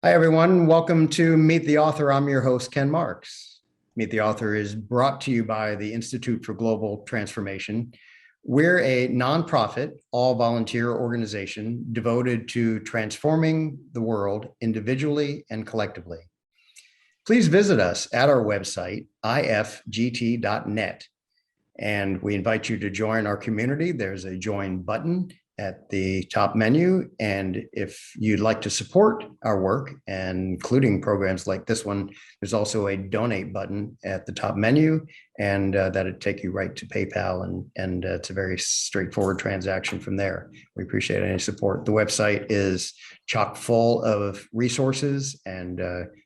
Hi, everyone. Welcome to Meet the Author. I'm your host, Ken Marks. Meet the Author is brought to you by the Institute for Global Transformation. We're a nonprofit, all-volunteer organization devoted to transforming the world individually and collectively. Please visit us at our website, ifgt.net, and we invite you to join our community. There's a join button at the top menu. And if you'd like to support our work, including programs like this one, there's also a donate button at the top menu, and that'll take you right to PayPal. And it's a very straightforward transaction from there. We appreciate any support. The website is chock full of resources, and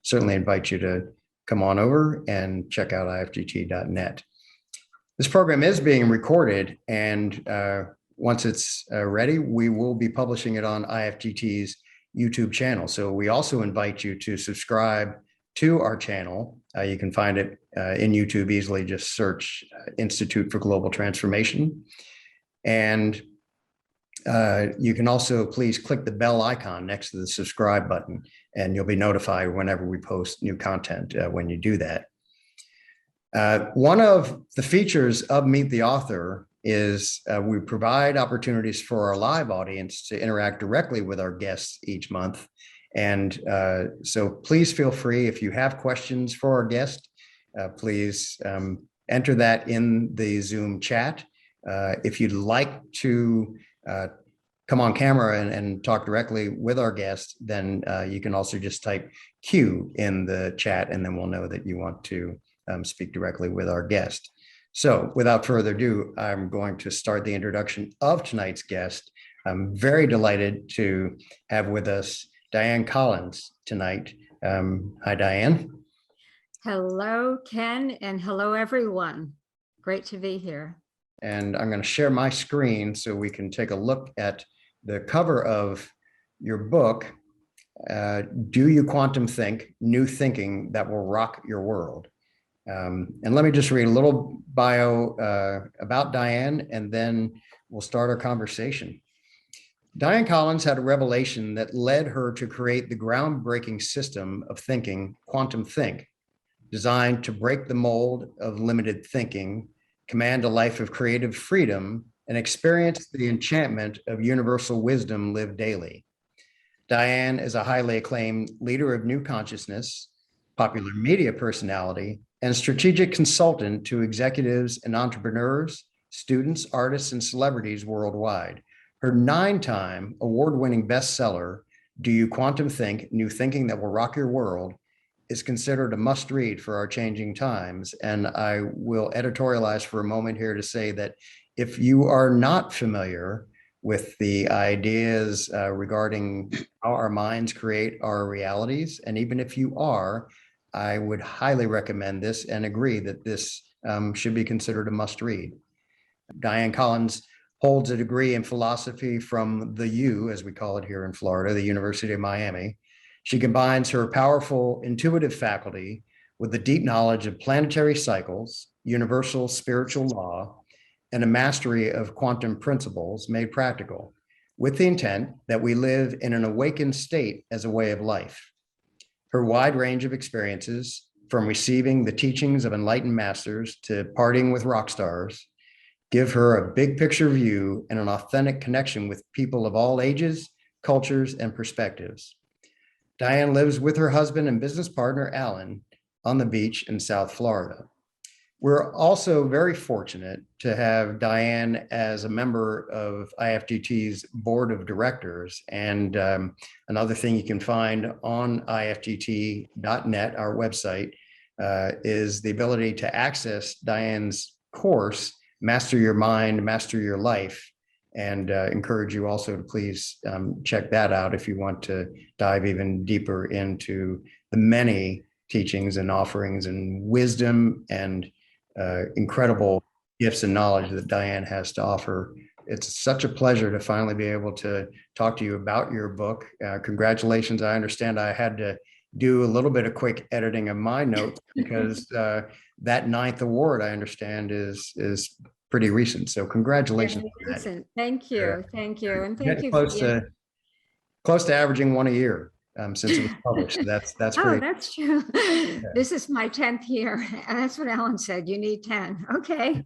certainly invite you to come on over and check out ifgt.net. This program is being recorded, and once it's ready, we will be publishing it on IFGT's YouTube channel. So we also invite you to subscribe to our channel. You can find it in YouTube easily. Just search Institute for Global Transformation. And you can also please click the bell icon next to the subscribe button, and you'll be notified whenever we post new content when you do that. One of the features of Meet the Author is we provide opportunities for our live audience to interact directly with our guests each month. And so please feel free, if you have questions for our guest, please enter that in the Zoom chat. If you'd like to come on camera and talk directly with our guest, then you can also just type Q in the chat, and then we'll know that you want to speak directly with our guest. So without further ado, I'm going to start the introduction of tonight's guest. I'm very delighted to have with us Dianne Collins tonight. Hi, Dianne. Hello, Ken, and hello, everyone. Great to be here. And I'm going to share my screen so we can take a look at the cover of your book, Do You Quantum Think? New Thinking That Will Rock Your World. And let me just read a little bio about Dianne, and then we'll start our conversation. Dianne Collins had a revelation that led her to create the groundbreaking system of thinking, QuantumThink, designed to break the mold of limited thinking, command a life of creative freedom, and experience the enchantment of universal wisdom lived daily. Dianne is a highly acclaimed leader of new consciousness, popular media personality, and strategic consultant to executives and entrepreneurs, students, artists, and celebrities worldwide. Her 9-time award-winning bestseller, Do You QuantumThink? New Thinking That Will Rock Your World, is considered a must-read for our changing times. And I will editorialize for a moment here to say that if you are not familiar with the ideas regarding how our minds create our realities, and even if you are, I would highly recommend this and agree that this should be considered a must-read. Dianne Collins holds a degree in philosophy from the U, as we call it here in Florida, the University of Miami. She combines her powerful intuitive faculty with a deep knowledge of planetary cycles, universal spiritual law, and a mastery of quantum principles made practical, with the intent that we live in an awakened state as a way of life. Her wide range of experiences, from receiving the teachings of enlightened masters to partying with rock stars, give her a big picture view and an authentic connection with people of all ages, cultures, and perspectives. Dianne lives with her husband and business partner, Alan, on the beach in South Florida. We're also very fortunate to have Dianne as a member of IFGT's board of directors. And another thing you can find on ifgt.net, our website, is the ability to access Dianne's course, Master Your Mind, Master Your Life, and encourage you also to please check that out if you want to dive even deeper into the many teachings and offerings and wisdom and incredible gifts and knowledge that Dianne has to offer. It's such a pleasure to finally be able to talk to you about your book. Congratulations. I understand I had to do a little bit of quick editing of my notes because that 9th award, I understand, is pretty recent. So congratulations. Thank you. Thank you. And thank you. Close to averaging one a year. since it was published. So that's Oh, pretty. that's true. Yeah. This is my 10th year. And that's what Alan said. You need 10. Okay.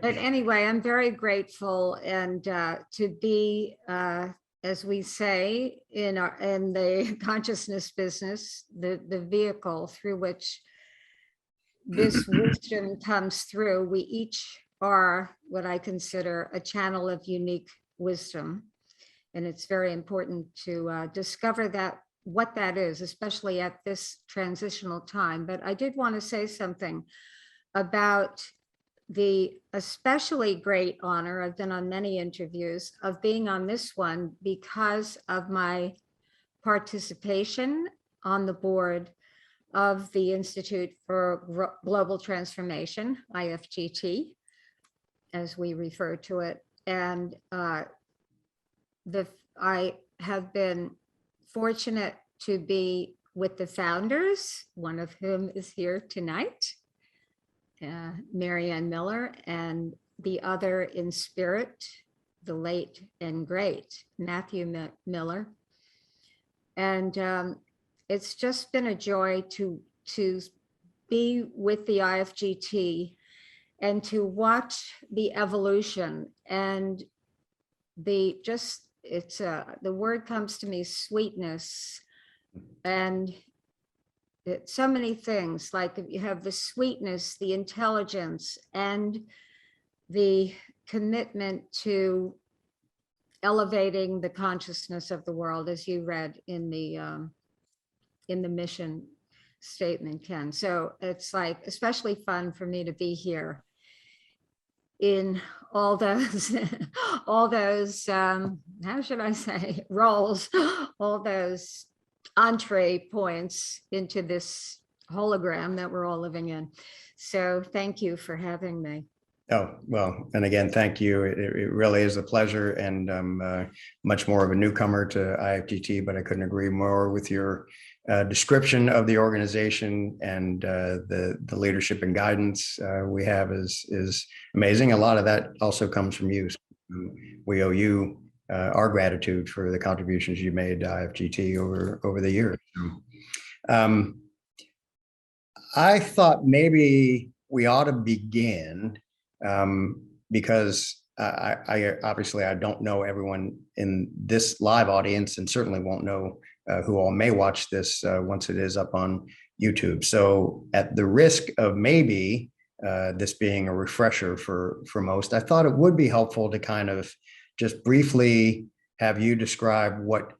But anyway, I'm very grateful and to be, as we say in the consciousness business, the vehicle through which this wisdom comes through. We each are what I consider a channel of unique wisdom. And it's very important to discover that what that is, especially at this transitional time. But I did want to say something about the especially great honor, I've been on many interviews, of being on this one because of my participation on the board of the Institute for Global Transformation, IFGT, as we refer to it. And I have been fortunate to be with the founders, one of whom is here tonight, Marianne Miller, and the other in spirit, the late and great Matthew Miller. And it's just been a joy to be with the IFGT and to watch the evolution and the word comes to me, sweetness, and so many things, like you have the sweetness, the intelligence, and the commitment to elevating the consciousness of the world, as you read in the mission statement, Ken. So it's like especially fun for me to be here in all those how should I say, roles, all those entree points into this hologram that we're all living in. So thank you for having me. Oh, well, and again, thank you. It really is a pleasure, and I'm much more of a newcomer to IFGT, but I couldn't agree more with your description of the organization, and the leadership and guidance we have is amazing. A lot of that also comes from you. So we owe you our gratitude for the contributions you made to IFGT over the years. I thought maybe we ought to begin because I obviously I don't know everyone in this live audience, and certainly won't know who all may watch this once it is up on YouTube. So at the risk of maybe this being a refresher for most, I thought it would be helpful to kind of just briefly have you describe what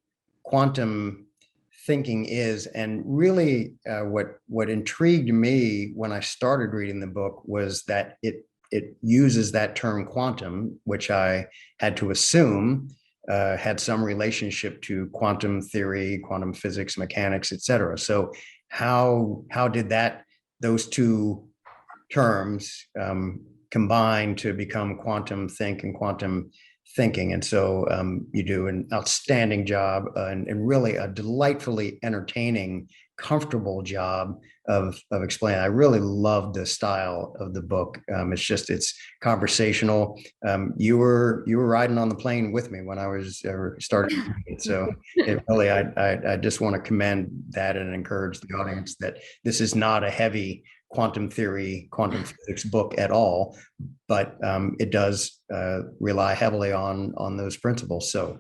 quantum thinking is. And really what intrigued me when I started reading the book was that it uses that term quantum, which I had to assume had some relationship to quantum theory, quantum physics, mechanics, et cetera. So how did those two terms combine to become quantum think and quantum thinking? And so you do an outstanding job and really a delightfully entertaining, comfortable job of explaining. I really loved the style of the book. It's conversational. You were riding on the plane with me when I was started. So it really, I just want to commend that and encourage the audience that this is not a heavy quantum theory, quantum physics book at all, but it does rely heavily on those principles. So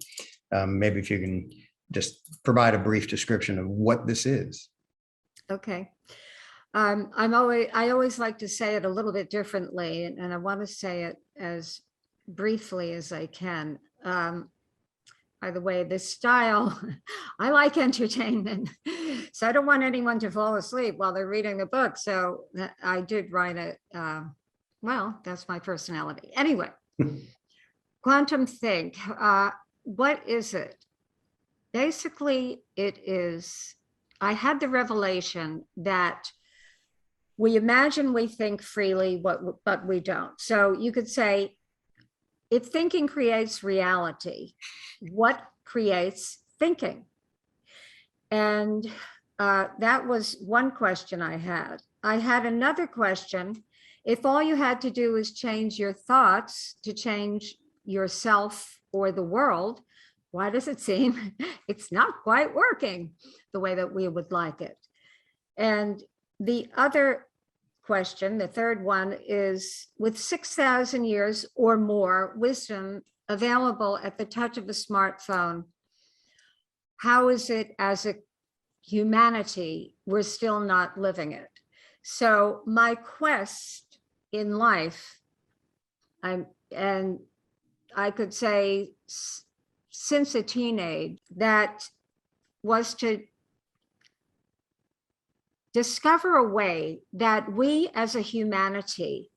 maybe if you can just provide a brief description of what this is. Okay. I always like to say it a little bit differently, and I want to say it as briefly as I can. By the way, this style, I like entertainment, so I don't want anyone to fall asleep while they're reading the book. So I did write it. Well, that's my personality. Anyway, quantum think. What is it? Basically, it is, I had the revelation that we imagine we think freely, but we don't. So you could say, if thinking creates reality, what creates thinking? And that was one question I had. I had another question. If all you had to do is change your thoughts to change yourself or the world, why does it seem it's not quite working the way that we would like it? And the other question, the third one, is with 6,000 years or more wisdom available at the touch of a smartphone, how is it as a humanity we're still not living it? So my quest in life, and I could say since a teenage, that was to discover a way that we as a humanity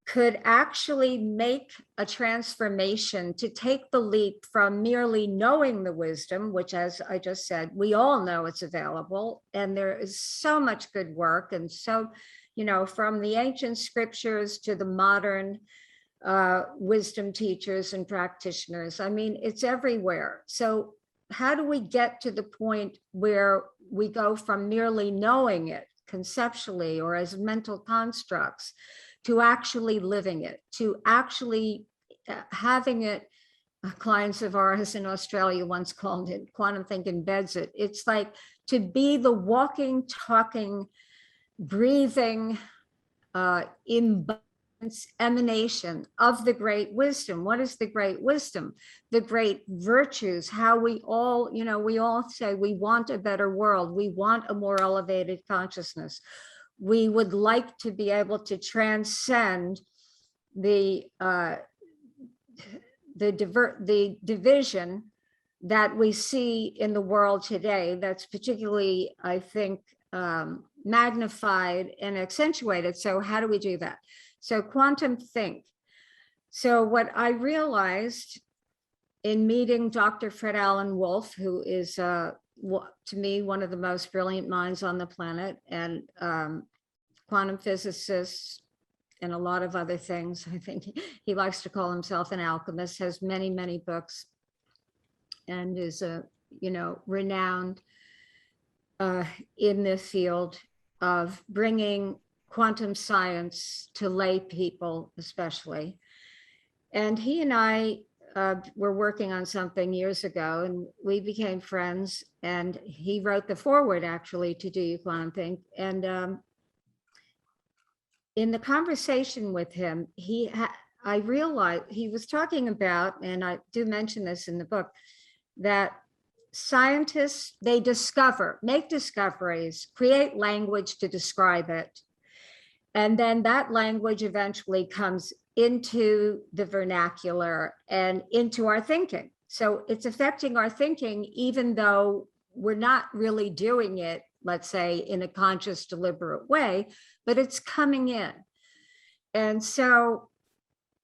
could actually make a transformation to take the leap from merely knowing the wisdom, which, as I just said, we all know it's available. And there is so much good work. And so, you know, from the ancient scriptures to the modern wisdom teachers and practitioners, I mean, it's everywhere. So how do we get to the point where we go from merely knowing it conceptually or as mental constructs to actually living it, to actually having it? Clients of ours in Australia once called it QuantumThink embeds it. It's like to be the walking, talking, breathing emanation of the great wisdom. What is the great wisdom? The great virtues, how we all, you know, we all say we want a better world. We want a more elevated consciousness. We would like to be able to transcend the division that we see in the world today. That's particularly, I think, magnified and accentuated. So how do we do that? So QuantumThink. So what I realized in meeting Dr. Fred Alan Wolf, who is to me one of the most brilliant minds on the planet, and quantum physicist and a lot of other things. I think he likes to call himself an alchemist, has many, many books, and is a, you know, renowned in the field of bringing quantum science to lay people, especially. And he and I were working on something years ago, and we became friends. And he wrote the foreword, actually, to Do You QuantumThink. And in the conversation with him, I realized he was talking about, and I do mention this in the book, that scientists, they make discoveries, create language to describe it. And then that language eventually comes into the vernacular and into our thinking. So it's affecting our thinking, even though we're not really doing it, let's say, in a conscious, deliberate way, but it's coming in. And so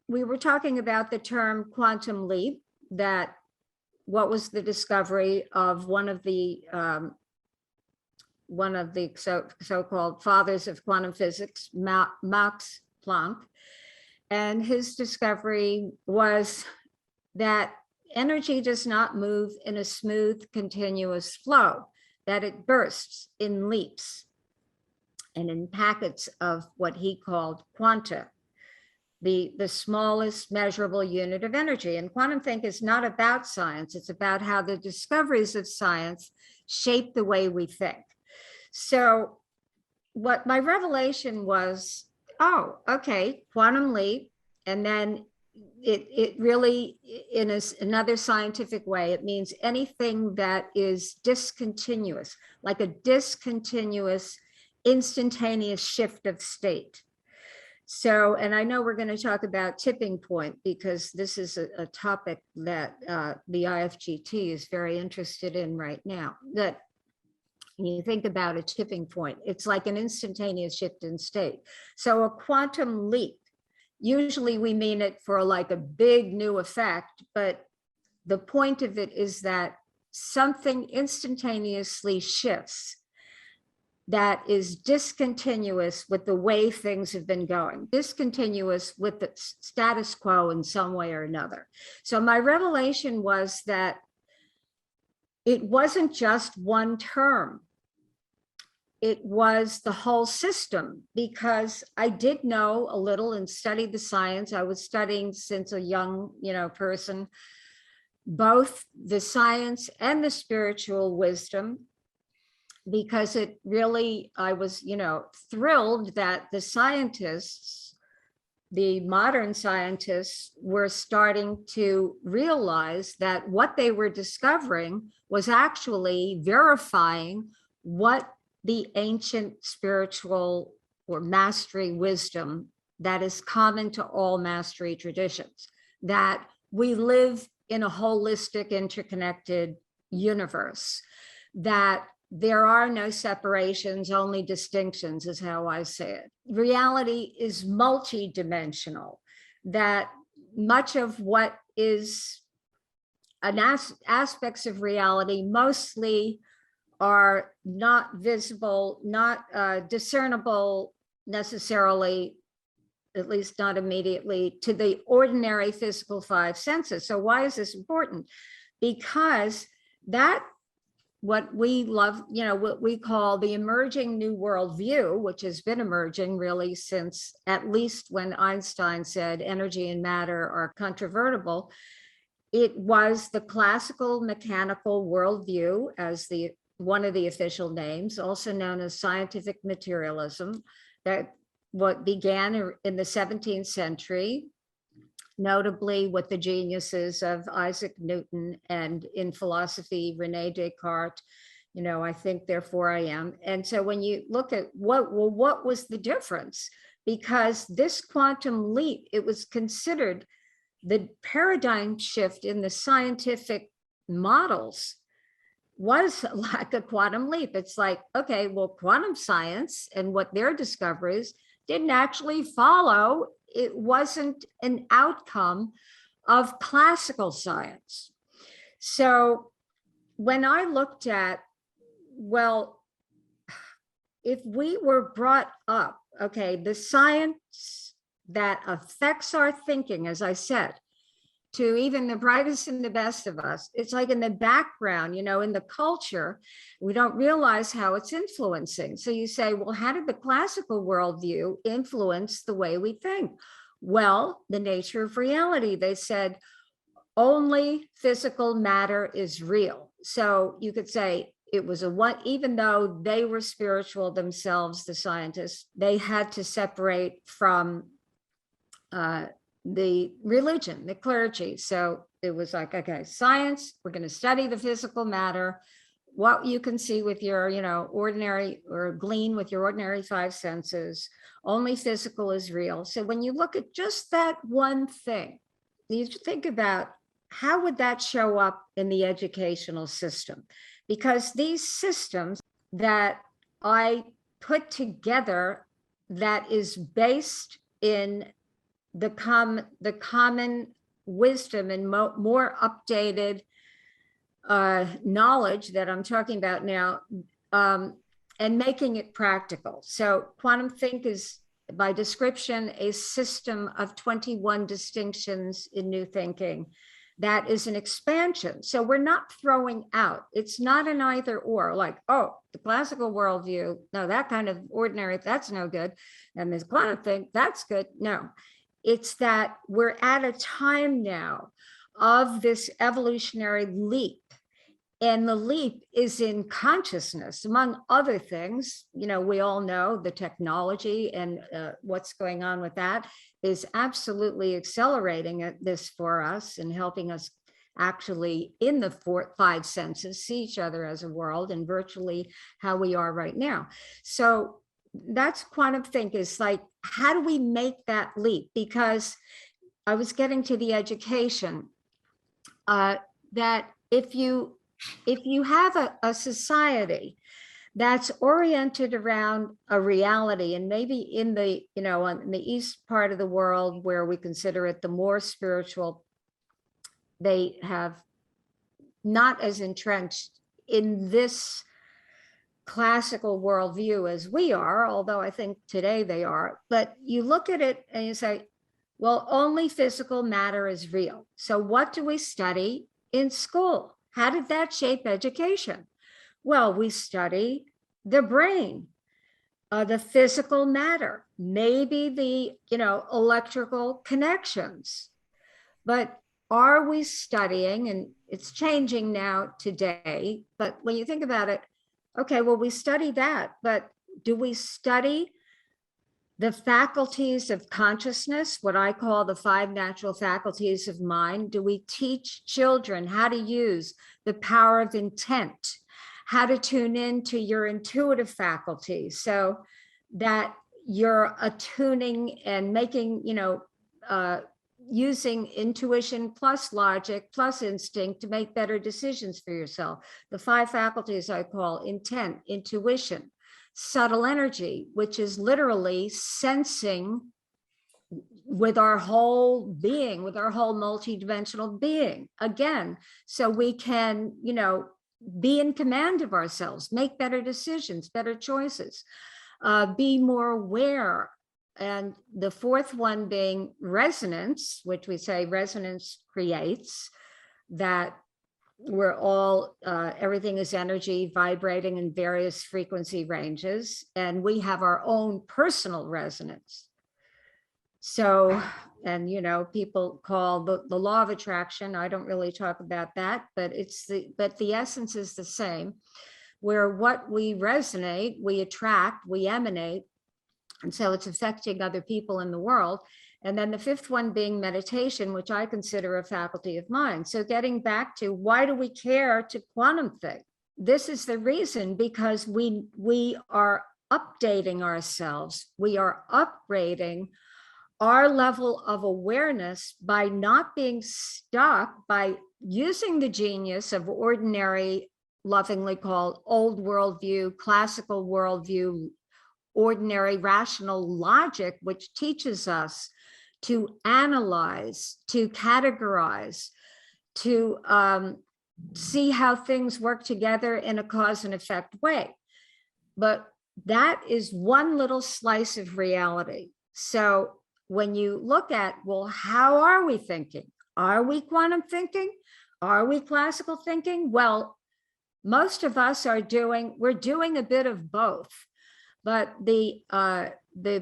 we were talking about the term quantum leap, that what was the discovery of one of the so-called fathers of quantum physics, Max Planck. And his discovery was that energy does not move in a smooth, continuous flow, that it bursts in leaps and in packets of what he called quanta, the smallest measurable unit of energy. And QuantumThink is not about science. It's about how the discoveries of science shape the way we think. So what my revelation was, oh, okay, quantum leap. And then it really, in another scientific way, it means anything that is discontinuous, like a discontinuous, instantaneous shift of state. So, and I know we're going to talk about tipping point, because this is a topic that the IFGT is very interested in right now. That when you think about a tipping point, it's like an instantaneous shift in state. So a quantum leap, usually we mean it for like a big new effect, but the point of it is that something instantaneously shifts that is discontinuous with the way things have been going, discontinuous with the status quo in some way or another. So my revelation was that it wasn't just one term. It was the whole system, because I did know a little and studied the science. I was studying since a young, person, both the science and the spiritual wisdom, because it really, I was, thrilled that the scientists, the modern scientists, were starting to realize that what they were discovering was actually verifying what the ancient spiritual or mastery wisdom that is common to all mastery traditions, that we live in a holistic, interconnected universe, that there are no separations, only distinctions, is how I say it. Reality is multidimensional, that much of what is aspects of reality mostly are not visible, not discernible necessarily, at least not immediately, to the ordinary physical five senses. So why is this important? Because that, what we love, what we call the emerging new world view, which has been emerging really since at least when Einstein said energy and matter are controvertible. It was the classical mechanical worldview as one of the official names, also known as scientific materialism, that what began in the 17th century, notably with the geniuses of Isaac Newton, and in philosophy, Rene Descartes, I think, therefore I am. And so when you look at what was the difference? Because this quantum leap, it was considered the paradigm shift in the scientific models was like a quantum leap. It's like, okay, well, quantum science and what their discoveries didn't actually follow. It wasn't an outcome of classical science. So when I looked at, well, if we were brought up, okay, the science that affects our thinking, as I said, to even the brightest and the best of us, it's like in the background, in the culture, we don't realize how it's influencing. So you say, well, how did the classical worldview influence the way we think? Well, the nature of reality. They said only physical matter is real. So you could say it was even though they were spiritual themselves, the scientists, they had to separate from the religion, the clergy. So it was like, okay, science, we're going to study the physical matter, what you can see with your, ordinary, or glean with your ordinary five senses. Only physical is real. So when you look at just that one thing, you think about how would that show up in the educational system? Because these systems that I put together, that is based in the common wisdom and more updated knowledge that I'm talking about now, and making it practical. So QuantumThink is, by description, a system of 21 distinctions in new thinking. That is an expansion. So we're not throwing out. It's not an either or, like, oh, the classical worldview, no, that kind of ordinary, that's no good. And this QuantumThink, that's good. No, it's that we're at a time now of this evolutionary leap. And the leap is in consciousness, among other things. We all know the technology and what's going on with that is absolutely accelerating this for us and helping us actually in the five senses see each other as a world, and virtually how we are right now. So that's QuantumThink, is like, how do we make that leap? Because I was getting to the education, that if you have a society that's oriented around a reality, and maybe in the, in the east part of the world where we consider it the more spiritual, they have not as entrenched in this classical worldview as we are, although I think today they are. But you look at it and you say, well, only physical matter is real. So what do we study in school? How did that shape education? Well, we study the brain, the physical matter, maybe the, electrical connections. But are we studying, and it's changing now today, but when you think about it, okay, well, we study that, but do we study the faculties of consciousness, what I call the 5 natural faculties of mind? Do we teach children how to use the power of intent, how to tune into your intuitive faculties so that you're attuning and making, using intuition plus logic plus instinct to make better decisions for yourself? The 5 faculties I call intent, intuition, subtle energy, which is literally sensing with our whole being, with our whole multidimensional being, again, so we can, be in command of ourselves, make better decisions, better choices, be more aware. And the 4th one being resonance, which we say resonance creates, that we're all, everything is energy vibrating in various frequency ranges, and we have our own personal resonance. So, and people call the law of attraction. I don't really talk about that, but the essence is the same, where what we resonate, we attract, we emanate. And so it's affecting other people in the world. And then the 5th one being meditation, which I consider a faculty of mind. So getting back to why do we care to quantum think? This is the reason, because we are updating ourselves. We are upgrading our level of awareness by not being stuck, by using the genius of ordinary, lovingly called old worldview, classical worldview, ordinary rational logic, which teaches us to analyze, to categorize, to see how things work together in a cause and effect way. But that is one little slice of reality. So when you look at, well, how are we thinking? Are we quantum thinking? Are we classical thinking? Well, most of us we're doing a bit of both. But the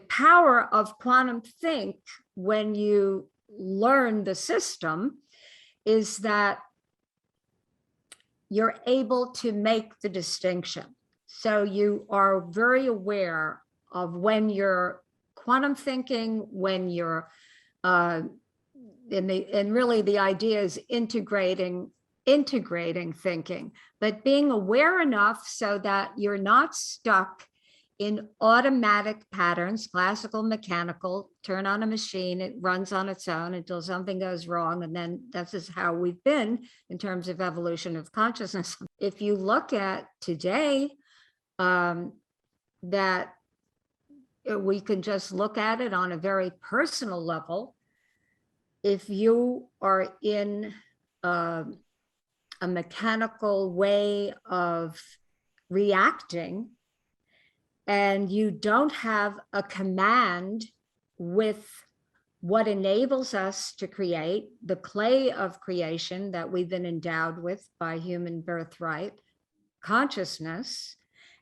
power of quantum think, when you learn the system, is that you're able to make the distinction. So you are very aware of when you're quantum thinking, when you're and really the idea is integrating thinking, but being aware enough so that you're not stuck in automatic patterns, classical, mechanical. Turn on a machine, it runs on its own until something goes wrong. And then that's just how we've been in terms of evolution of consciousness. If you look at today, that we can just look at it on a very personal level. If you are in a mechanical way of reacting, and you don't have a command with what enables us to create, the clay of creation that we've been endowed with by human birthright, consciousness,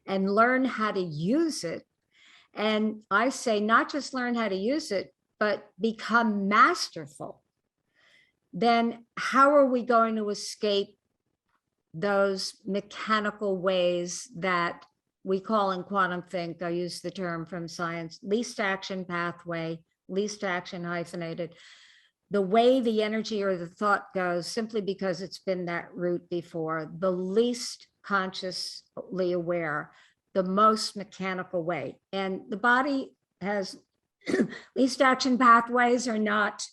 and learn how to use it. And I say not just learn how to use it, but become masterful. Then how are we going to escape those mechanical ways that we call in quantum think, I use the term from science, least action pathway, least action hyphenated, the way the energy or the thought goes, simply because it's been that route before, the least consciously aware, the most mechanical way. And the body has least action pathways are not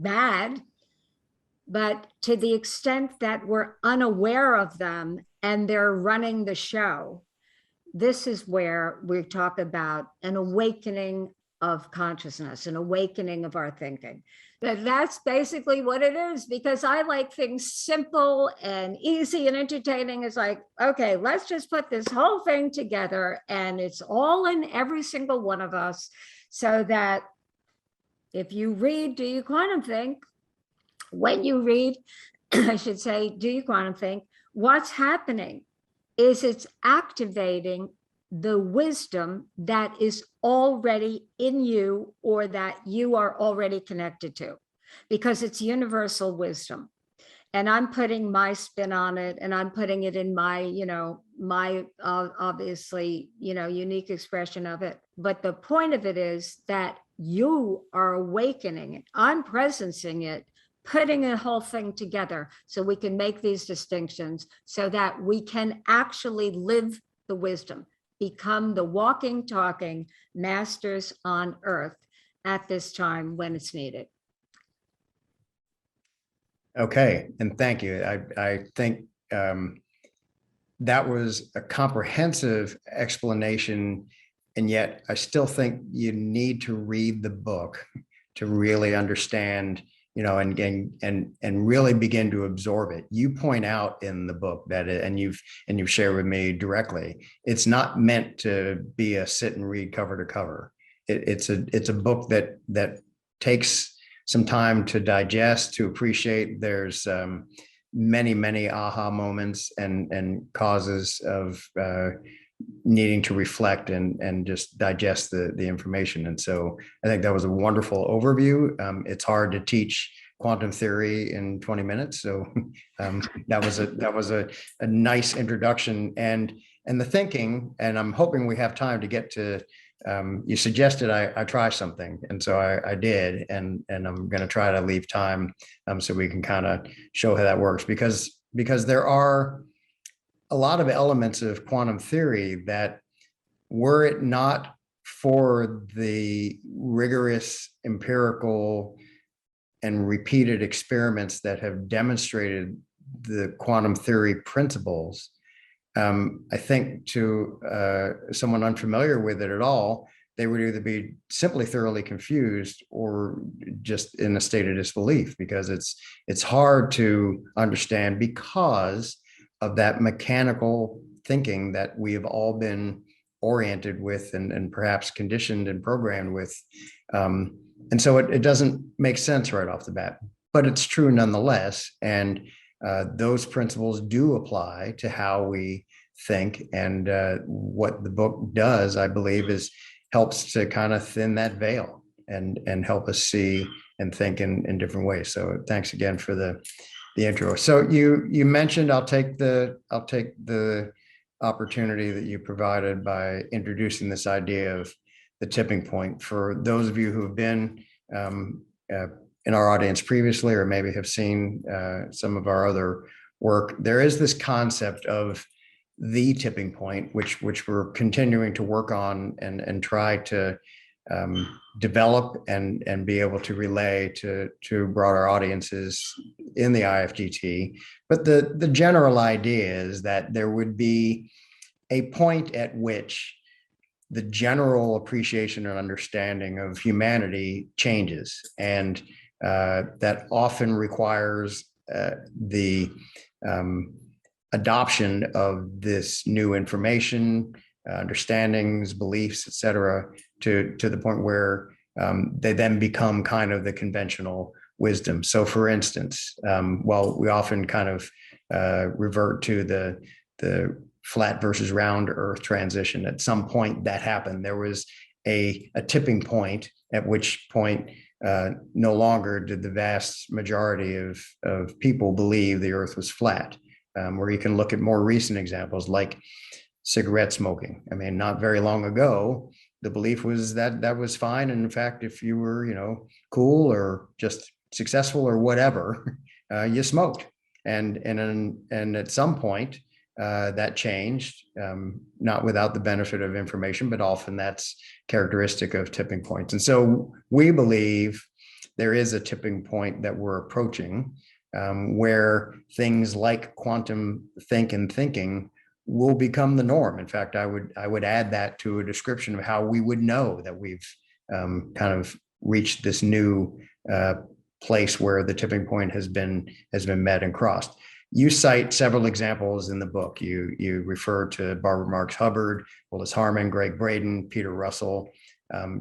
bad, but to the extent that we're unaware of them and they're running the show, this is where we talk about an awakening of consciousness, an awakening of our thinking. That's basically what it is, because I like things simple and easy and entertaining. It's like, okay, let's just put this whole thing together, and it's all in every single one of us, so that if you read Do You Quantum Think, when you read, I should say, Do You Quantum Think, what's happening is it's activating the wisdom that is already in you, or that you are already connected to. because it's universal wisdom. And I'm putting my spin on it, and I'm putting it in my, my obviously, unique expression of it. But the point of it is that you are awakening it. I'm presencing it, putting the whole thing together so we can make these distinctions so that we can actually live the wisdom, become the walking, talking masters on earth at this time when it's needed. Okay, and thank you. I think that was a comprehensive explanation, and yet I still think you need to read the book to really understand, and really begin to absorb it. You point out in the book that and you've shared with me directly, it's not meant to be a sit and read cover to cover. It's a book that takes some time to digest, to appreciate. There's many aha moments and causes of needing to reflect and just digest the information. And so I think that was a wonderful overview. It's hard to teach quantum theory in 20 minutes. So that was a nice introduction and the thinking, and I'm hoping we have time to get to, you suggested I try something. And so I did, and I'm going to try to leave time so we can kind of show how that works, because there are a lot of elements of quantum theory that, were it not for the rigorous empirical and repeated experiments that have demonstrated the quantum theory principles, I think to someone unfamiliar with it at all, they would either be simply thoroughly confused or just in a state of disbelief, because it's hard to understand because of that mechanical thinking that we have all been oriented with and perhaps conditioned and programmed with. And so it doesn't make sense right off the bat, but it's true nonetheless. And those principles do apply to how we think. And what the book does, I believe, is helps to kind of thin that veil and help us see and think in different ways. So thanks again for the intro. So you mentioned, I'll take the opportunity that you provided by introducing this idea of the tipping point. For those of you who have been in our audience previously, or maybe have seen some of our other work, there is this concept of the tipping point, which we're continuing to work on and try to develop and be able to relay to broader audiences in the IFGT. But the general idea is that there would be a point at which the general appreciation and understanding of humanity changes, and that often requires the adoption of this new information, understandings, beliefs, et cetera, to the point where they then become kind of the conventional wisdom. So for instance, well, we often kind of revert to the flat versus round earth transition. At some point that happened. There was a tipping point, at which point no longer did the vast majority of people believe the earth was flat. Where you can look at more recent examples like cigarette smoking. I mean, not very long ago, the belief was that that was fine. And in fact, if you were, cool or just successful or whatever, you smoked. And at some point, that changed, not without the benefit of information, but often that's characteristic of tipping points. And so we believe there is a tipping point that we're approaching, where things like quantum think and thinking will become the norm. In fact, I would add that to a description of how we would know that we've kind of reached this new place where the tipping point has been met and crossed. You cite several examples in the book. You refer to Barbara Marx Hubbard, Willis Harman, Greg Braden, Peter Russell.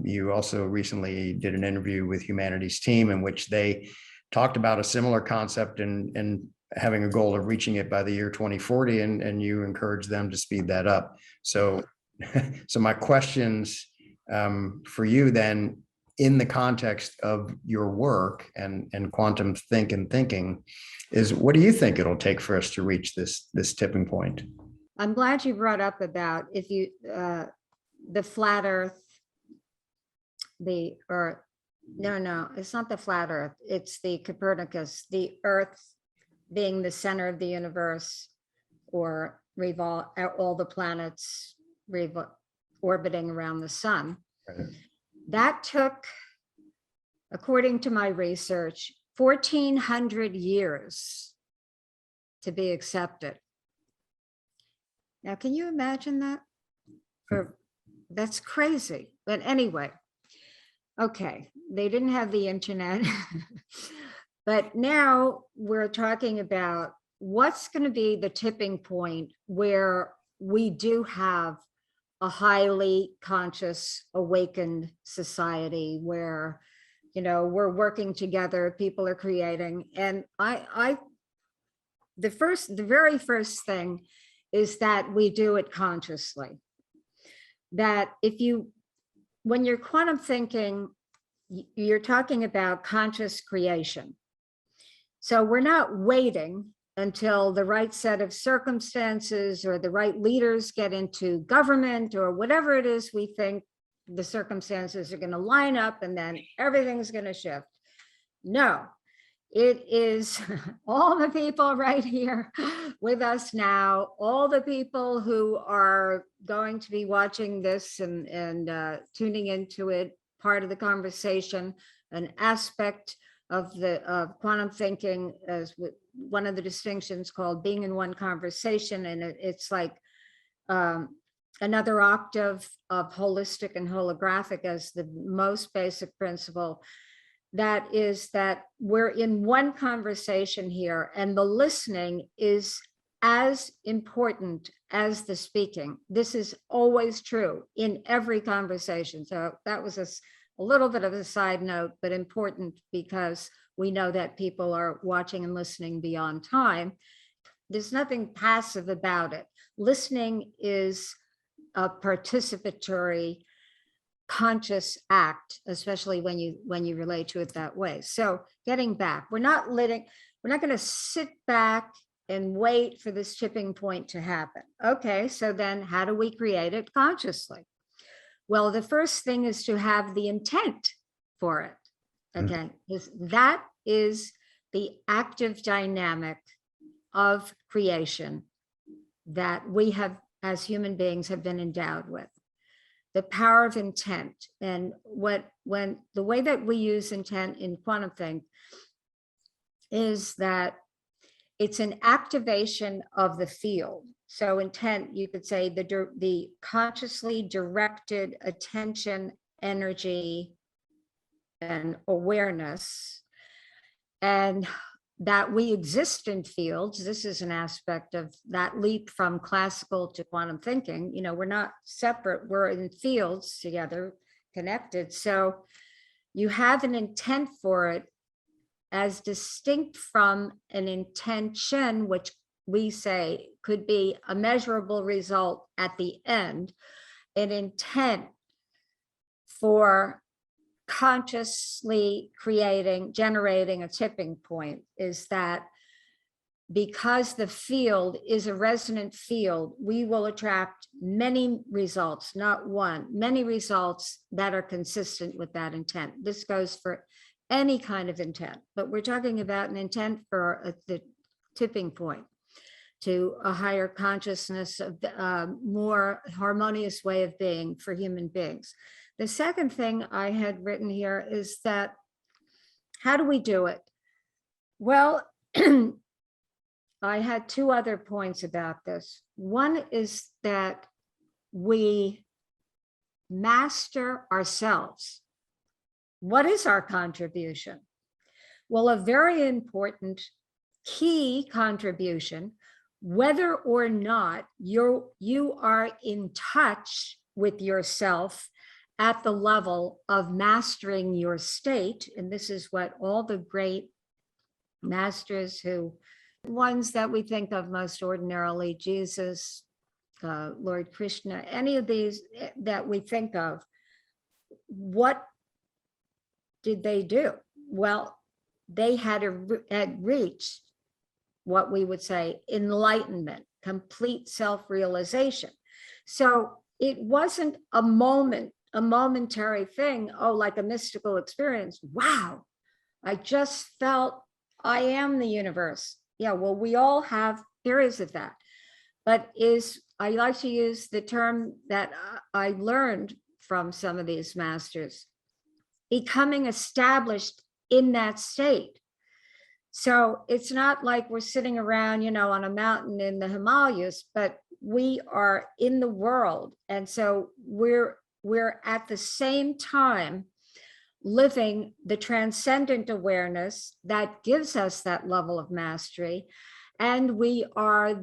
You also recently did an interview with Humanity's Team in which they talked about a similar concept and having a goal of reaching it by the year 2040, and you encourage them to speed that up. So my questions for you then, in the context of your work and quantum think and thinking is, what do you think it'll take for us to reach this tipping point? I'm glad you brought up about if you the flat earth, or no, it's not the flat earth, it's the Copernicus, the earth being the center of the universe, or all the planets orbiting around the sun. Right. That took, according to my research, 1,400 years to be accepted. Now, can you imagine that? That's crazy. But anyway, okay, they didn't have the internet. But now we're talking about what's going to be the tipping point where we do have a highly conscious, awakened society where, you know, we're working together, people are creating. And the very first thing is that we do it consciously. That when you're quantum thinking, you're talking about conscious creation. So we're not waiting until the right set of circumstances or the right leaders get into government or whatever it is we think the circumstances are going to line up and then everything's going to shift. No, it is all the people right here with us now, all the people who are going to be watching this and tuning into it, part of the conversation, an aspect of quantum thinking, as one of the distinctions called being in one conversation. And it's like another octave of holistic and holographic as the most basic principle. That is that we're in one conversation here, and the listening is as important as the speaking. This is always true in every conversation. So that was a little bit of a side note, but important because we know that people are watching and listening beyond time. There's nothing passive about it. Listening is a participatory, conscious act, especially when you relate to it that way. So getting back, we're not going to sit back and wait for this tipping point to happen. Okay, so then how do we create it consciously? Well, the first thing is to have the intent for it. Okay, that is the active dynamic of creation that we have, as human beings, have been endowed with. The power of intent. And when the way that we use intent in quantum think is that it's an activation of the field. So intent, you could say the consciously directed attention, energy, and awareness, and that we exist in fields. This is an aspect of that leap from classical to quantum thinking. You know, we're not separate, we're in fields together, connected. So you have an intent for it as distinct from an intention, which we say could be a measurable result at the end. An intent for consciously generating a tipping point is that because the field is a resonant field, we will attract many results, not one, many results that are consistent with that intent. This goes for any kind of intent, but we're talking about an intent for the tipping point to a higher consciousness, of more harmonious way of being for human beings. The second thing I had written here is that, how do we do it? Well, I had two other points about this. One is that we master ourselves. What is our contribution? Well, a very important key contribution, whether or not you are in touch with yourself at the level of mastering your state. And this is what all the great masters ones that we think of most ordinarily, Jesus, Lord Krishna, any of these that we think of, what did they do? Well, they had reached what we would say enlightenment, complete self-realization. So it wasn't a momentary thing, oh, like a mystical experience. Wow, I just felt I am the universe. Yeah, well, we all have periods of that. But I like to use the term that I learned from some of these masters, becoming established in that state. So it's not like we're sitting around, on a mountain in the Himalayas, but we are in the world. And so we're at the same time living the transcendent awareness that gives us that level of mastery. And we are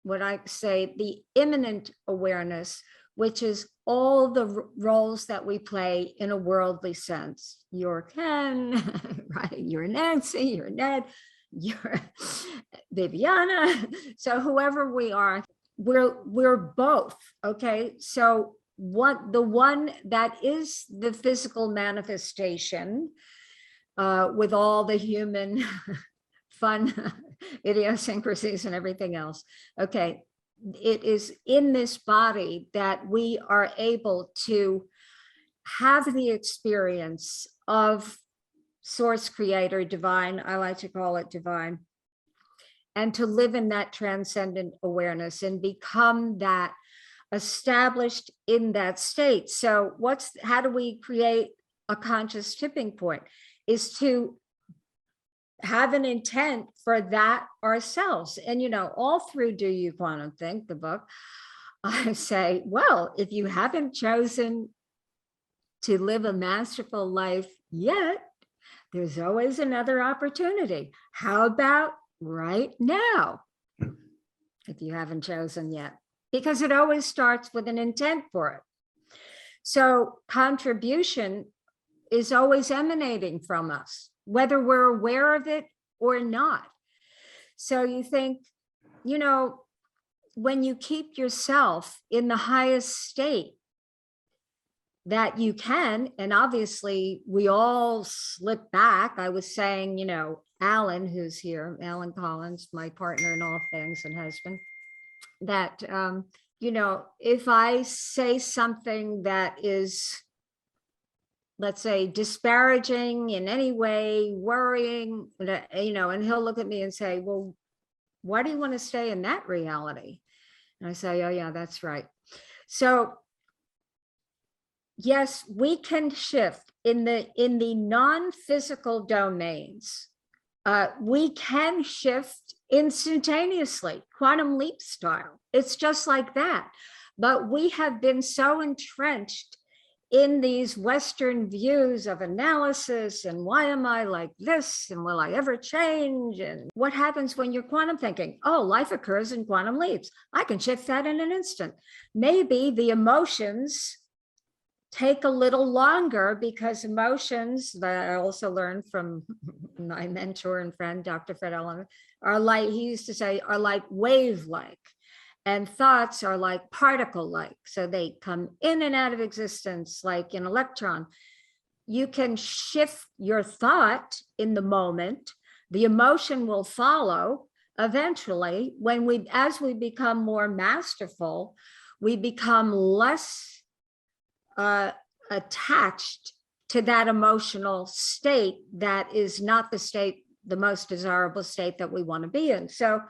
what I say, the immanent awareness, which is all the roles that we play in a worldly sense. You're Ken, right? You're Nancy, you're Ned, you're Viviana. So whoever we are, we're both, okay? So the one that is the physical manifestation with all the human fun idiosyncrasies and everything else. Okay, it is in this body that we are able to have the experience of source, creator, divine, I like to call it divine, and to live in that transcendent awareness and become that established in that state. So how do we create a conscious tipping point? Is to have an intent for that ourselves. And, all through Do You Quantum Think, the book, I say, well, if you haven't chosen to live a masterful life yet, there's always another opportunity. How about right now? If you haven't chosen yet, because it always starts with an intent for it. So contribution is always emanating from us, whether we're aware of it or not. So you think, when you keep yourself in the highest state that you can, and obviously we all slip back. I was saying, Alan, who's here, Alan Collins, my partner in all things and husband, that, if I say something that is, let's say, disparaging in any way, worrying, and he'll look at me and say, well, why do you want to stay in that reality? And I say, oh yeah, that's right. So yes, we can shift in the non-physical domains. We can shift instantaneously, quantum leap style. It's just like that. But we have been so entrenched in these Western views of analysis and why am I like this and will I ever change? And what happens when you're quantum thinking? Oh, life occurs in quantum leaps. I can shift that in an instant. Maybe the emotions take a little longer because emotions that I also learned from my mentor and friend, Dr. Fred Ellen, are like, he used to say, are like wave-like. And thoughts are like particle-like. So they come in and out of existence like an electron. You can shift your thought in the moment. The emotion will follow eventually. As we become more masterful, we become less attached to that emotional state that is not the most desirable state that we want to be in. So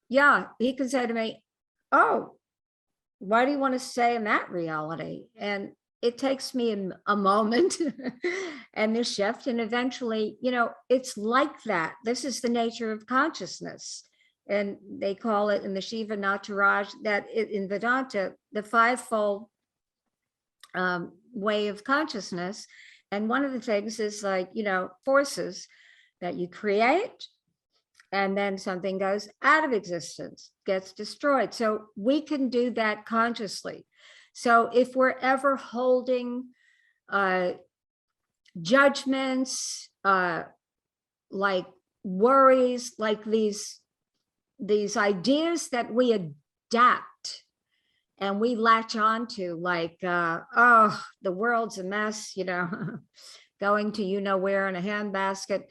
yeah, he can say to me, oh, why do you want to stay in that reality? And it takes me a moment and the shift. And eventually, it's like that. This is the nature of consciousness. And they call it in the Shiva Nataraj, that in Vedanta, the fivefold way of consciousness. And one of the things is like, forces that you create, and then something goes out of existence, gets destroyed. So we can do that consciously. So if we're ever holding judgments, like worries, like these ideas that we adapt and we latch on to, like, oh, the world's a mess, going to you know where in a handbasket.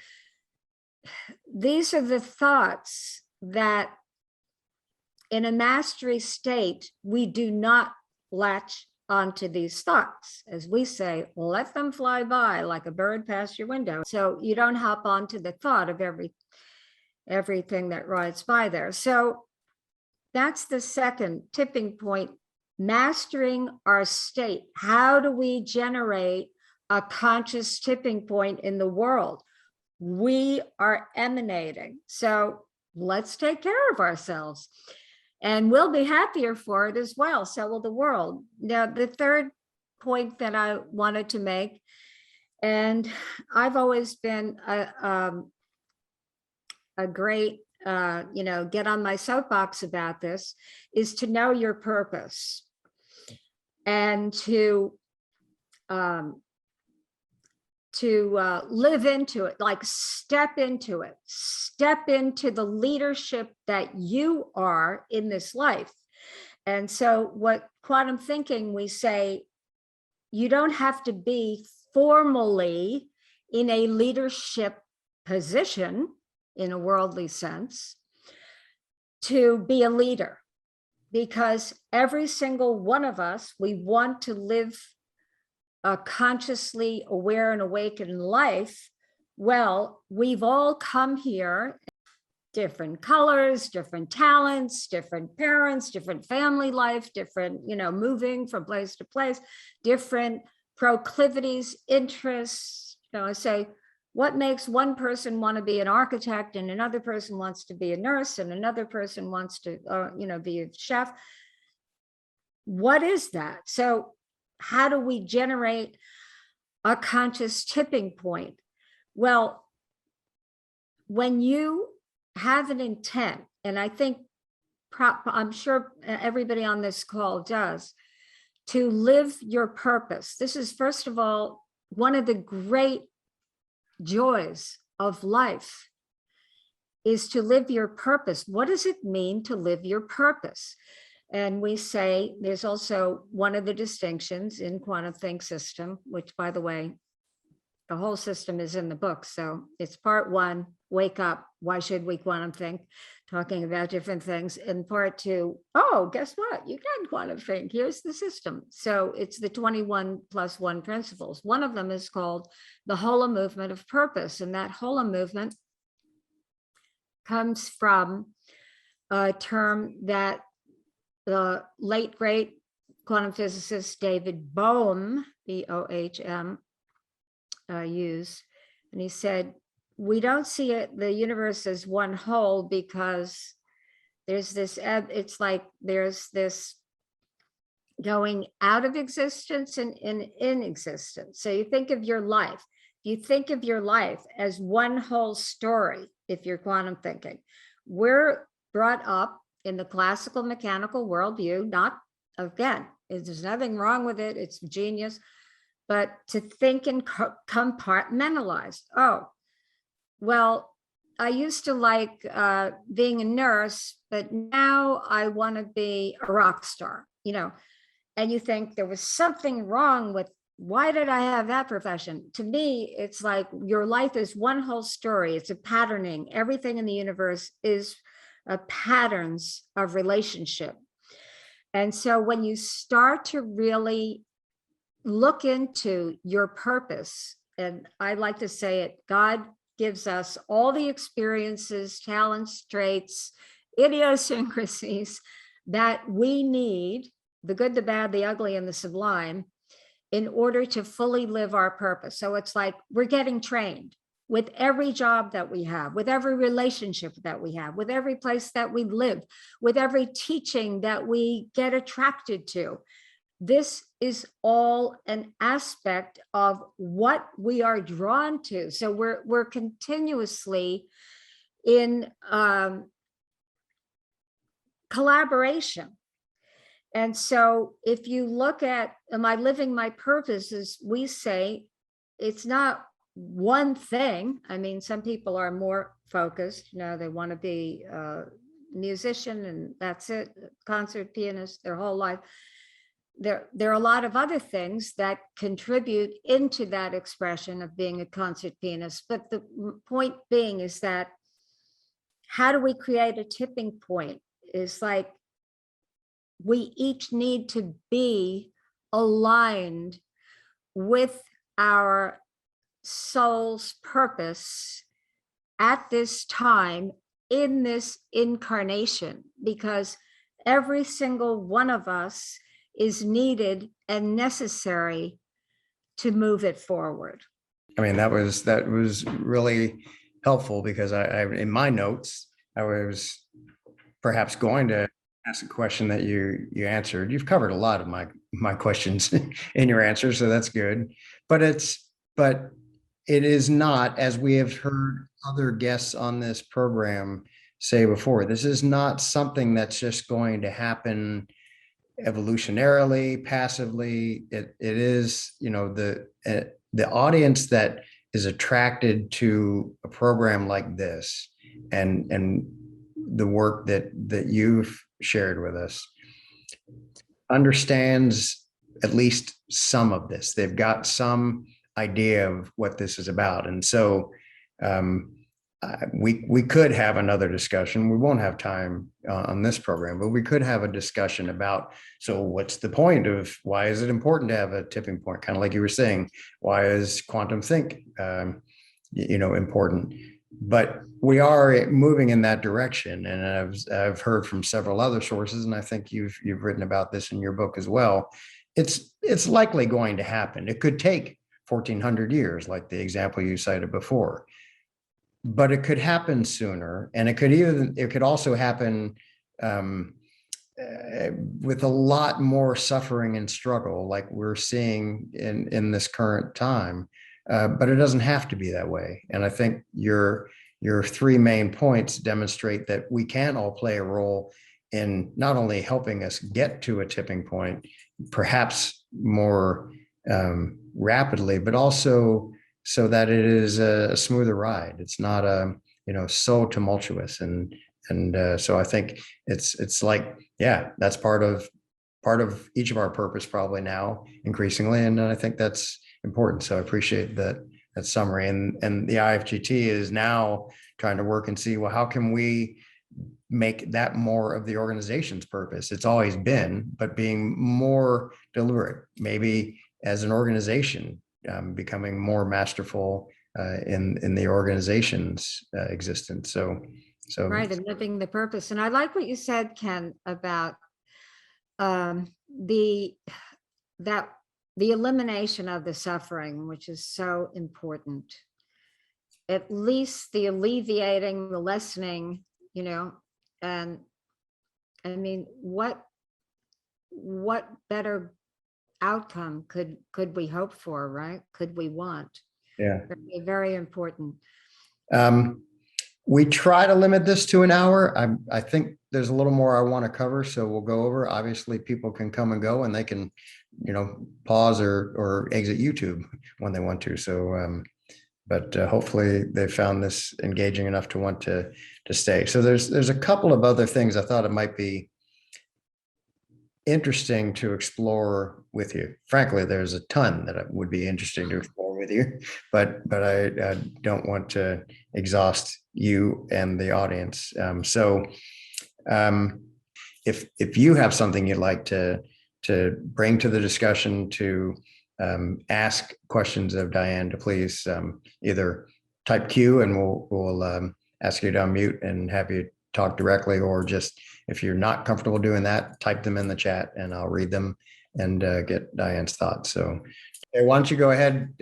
These are the thoughts that in a mastery state, we do not latch onto these thoughts. As we say, let them fly by like a bird past your window. So you don't hop onto the thought of everything that rides by there. So that's the second tipping point, mastering our state. How do we generate a conscious tipping point in the world? We are emanating. So let's take care of ourselves. And we'll be happier for it as well. So will the world. Now, the third point that I wanted to make, and I've always been a great, get on my soapbox about this, is to know your purpose and to live into it, like step into it, step into the leadership that you are in this life. And so what quantum thinking, we say, you don't have to be formally in a leadership position in a worldly sense to be a leader, because every single one of us, we want to live a consciously aware and awakened life. Well, we've all come here, different colors, different talents, different parents, different family life, different, moving from place to place, different proclivities, interests. I say, what makes one person want to be an architect and another person wants to be a nurse and another person wants to, be a chef? What is that? So how do we generate a conscious tipping point? Well, when you have an intent, and I think, I'm sure everybody on this call does, to live your purpose. This is, first of all, one of the great joys of life, is to live your purpose. What does it mean to live your purpose? And we say there's also one of the distinctions in Quantum Think system, which, by the way, the whole system is in the book. So it's part one, wake up, why should we quantum think? Talking about different things. And part two, oh, guess what? You can quantum think. Here's the system. So it's the 21+1 principles. One of them is called the Holo movement of purpose. And that Holo movement comes from a term that the late, great quantum physicist David Bohm, B-O-H-M, used. And he said, we don't see the universe as one whole because there's this, it's like there's this going out of existence and in existence. So you think of your life. You think of your life as one whole story, if you're quantum thinking. We're brought up in the classical mechanical worldview, not, again, there's nothing wrong with it, it's genius, but to think and compartmentalize. Oh, well, I used to like being a nurse, but now I want to be a rock star, and you think there was something wrong with, why did I have that profession? To me, it's like your life is one whole story. It's a patterning. Everything in the universe is patterns of relationship. And so when you start to really look into your purpose, and I like to say it, God gives us all the experiences, talents, traits, idiosyncrasies that we need, the good, the bad, the ugly, and the sublime, in order to fully live our purpose. So it's like we're getting trained with every job that we have, with every relationship that we have, with every place that we live, with every teaching that we get attracted to. This is all an aspect of what we are drawn to. So we're continuously in collaboration. And so if you look at, am I living my purpose, as we say, it's not one thing. I mean, some people are more focused, they want to be a musician and that's it, concert pianist their whole life. there are a lot of other things that contribute into that expression of being a concert pianist. But the point being is that how do we create a tipping point? Is like we each need to be aligned with our soul's purpose at this time in this incarnation, because every single one of us is needed and necessary to move it forward. I mean, that was really helpful, because I in my notes, I was perhaps going to ask a question that you answered. You've covered a lot of my questions in your answer, so that's good. But it is not, as we have heard other guests on this program say before, this is not something that's just going to happen evolutionarily, passively. It is, the audience that is attracted to a program like this, and the work that you've shared with us, understands at least some of this. They've got some idea of what this is about. And so we could have another discussion. We won't have time on this program, but we could have a discussion about, so what's the point of, why is it important to have a tipping point? Kind of like you were saying, why is QuantumThink important? But we are moving in that direction. And I've heard from several other sources, and I think you've written about this in your book as well. It's likely going to happen. It could take 1400 years, like the example you cited before, but it could happen sooner. And it could also happen with a lot more suffering and struggle, like we're seeing in this current time. But it doesn't have to be that way. And I think your three main points demonstrate that we can all play a role in not only helping us get to a tipping point, perhaps more rapidly, but also so that it is a smoother ride. It's not so tumultuous. And so I think it's like, yeah, that's part of each of our purpose probably now increasingly. And I think that's important. So I appreciate that summary. And the IFGT is now trying to work and see, well, how can we make that more of the organization's purpose? It's always been, but being more deliberate, maybe as an organization, becoming more masterful in the organization's existence. So Right, and living the purpose. And I like what you said, Ken, about the elimination of the suffering, which is so important. At least the alleviating, the lessening, and I mean, what better outcome could we hope for, right? Could we want? Yeah. Very, very important. We try to limit this to an hour. I think there's a little more I want to cover, so we'll go over. Obviously, people can come and go, and they can, pause or exit YouTube when they want to. So, but hopefully they found this engaging enough to want to stay. So there's a couple of other things I thought it might be interesting to explore with you. Frankly, there's a ton that would be interesting to explore with you, but I don't want to exhaust you and the audience. So if you have something you'd like to bring to the discussion, to ask questions of Dianne, to please either type Q and we'll ask you to unmute and have you talk directly, or just, if you're not comfortable doing that, type them in the chat and I'll read them and get Dianne's thoughts. So why don't you go ahead,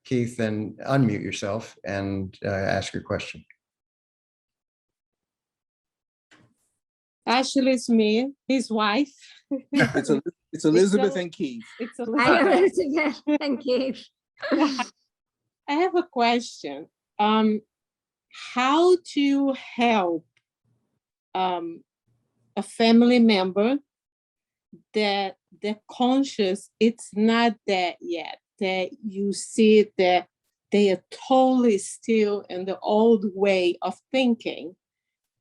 Keith, and unmute yourself and ask your question. Actually, it's me, his wife. It's Elizabeth and Keith. It's Hi, Elizabeth. Elizabeth and Keith. I have a question. How to help a family member that the conscious, it's not that yet, that you see that they are totally still in the old way of thinking,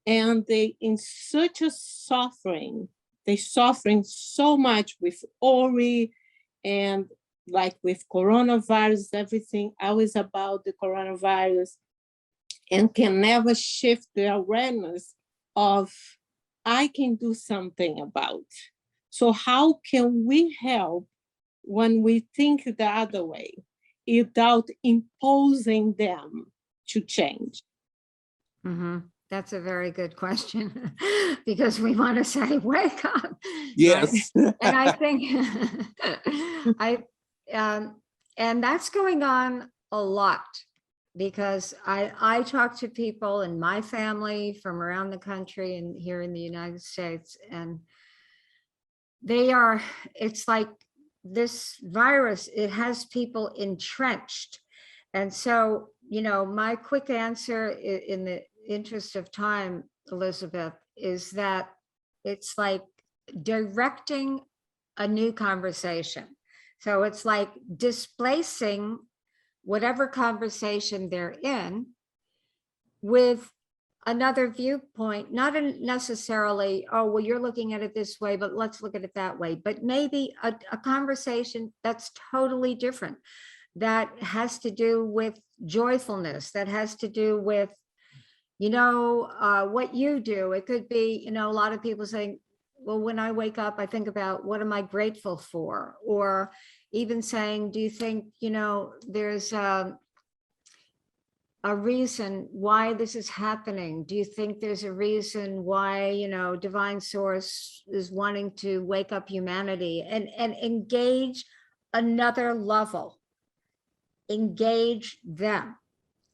and they in such a suffering they suffering so much with Ori and like with coronavirus, everything always about the coronavirus, and can never shift the awareness of I can do something about. So how can we help when we think the other way without imposing them to change? Mhm. That's a very good question because we want to say, wake up. right? Yes. And I think and that's going on a lot because I talk to people in my family from around the country and here in the United States, and it's like this virus, it has people entrenched. And so, my quick answer in the interest of time, Elizabeth, is that it's like directing a new conversation. So it's like displacing whatever conversation they're in with another viewpoint, not necessarily, oh, well, you're looking at it this way, but let's look at it that way. But maybe a conversation that's totally different, that has to do with joyfulness, that has to do with, what you do. It could be, a lot of people saying, well, when I wake up, I think about what am I grateful for? Or even saying, do you think, there's a reason why this is happening? Do you think there's a reason why, divine source is wanting to wake up humanity and engage another level, engage them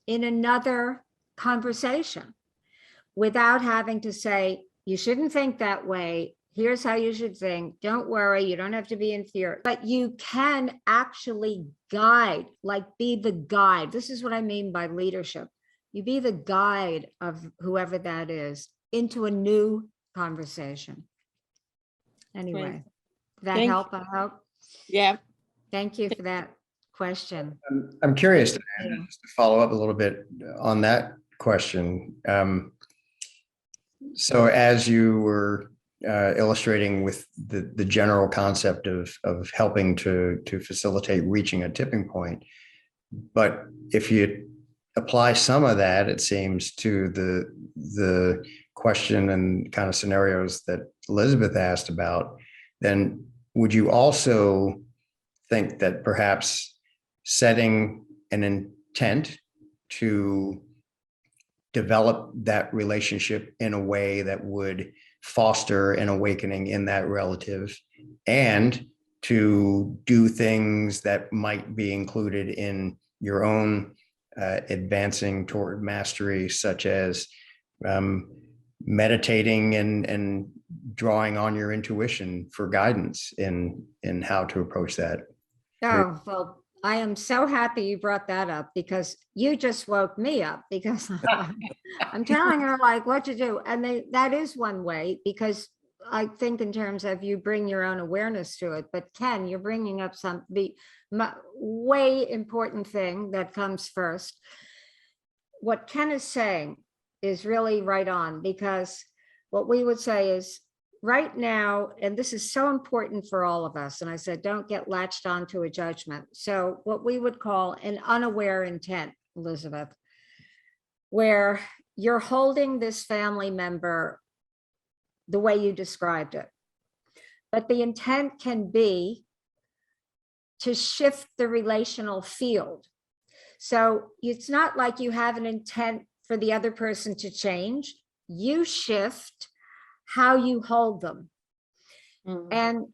in another conversation without having to say, you shouldn't think that way. Here's how you should think. Don't worry, you don't have to be in fear, but you can actually guide, like be the guide. This is what I mean by leadership. You be the guide of whoever that is into a new conversation. Anyway, that Thank help, I hope. Yeah. Thank you for that question. I'm curious Thank you. just to follow up a little bit on that question. So as you were illustrating with the general concept of helping to facilitate reaching a tipping point, but if you apply some of that, it seems, to the question and kind of scenarios that Elizabeth asked about, then would you also think that perhaps setting an intent to develop that relationship in a way that would foster an awakening in that relative, and to do things that might be included in your own advancing toward mastery, such as meditating and drawing on your intuition for guidance in how to approach that? Oh, well, I am so happy you brought that up because you just woke me up because I'm telling her like what to do. And that is one way, because I think in terms of you bring your own awareness to it. But Ken, you're bringing up the way important thing that comes first. What Ken is saying is really right on, because what we would say is, right now, and this is so important for all of us, and I said, don't get latched onto a judgment. So what we would call an unaware intent, Elizabeth, where you're holding this family member the way you described it. But the intent can be to shift the relational field. So it's not like you have an intent for the other person to change. You shift how you hold them. And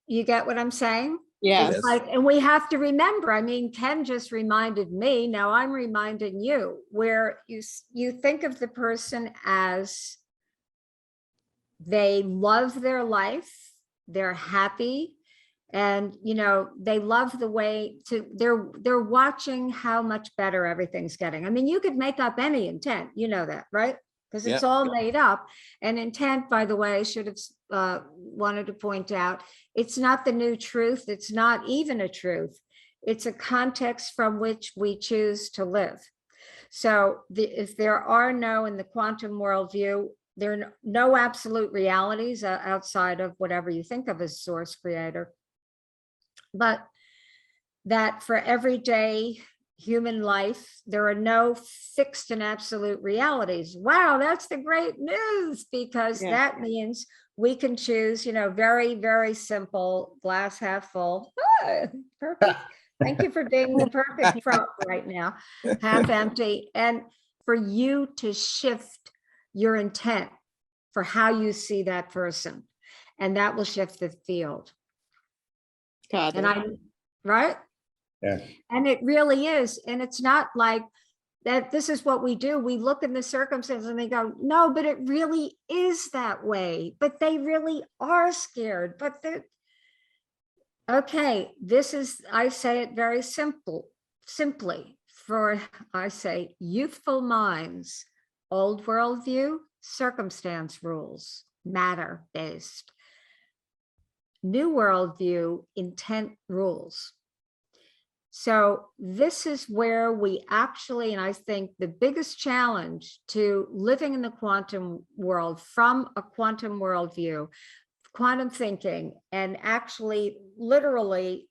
you get what I'm saying? Yes. It's like, and we have to remember, I mean, Ken just reminded me, now I'm reminding you, where you think of the person as they love their life, they're happy, and they love the way they're watching how much better everything's getting. I mean, you could make up any intent, that, right? Because it's all made up. And intent, by the way, I should have wanted to point out, it's not the new truth. It's not even a truth. It's a context from which we choose to live. So if there are no, in the quantum worldview, there are no absolute realities outside of whatever you think of as source creator, but that for everyday human life, there are no fixed and absolute realities. Wow, that's the great news, because that means we can choose, very, very simple, glass half full. Ah, perfect. Thank you for being the perfect prop right now, half empty. And for you to shift your intent for how you see that person, and that will shift the field. Got it. Right? Yeah. And it really is. And it's not like that. This is what we do. We look in the circumstances and they go, no, but it really is that way. But they really are scared. But okay, this is, I say it very simply I say youthful minds, old worldview, circumstance rules, matter based. New worldview, intent rules. So this is where we actually, and I think the biggest challenge to living in the quantum world from a quantum worldview, quantum thinking, and actually literally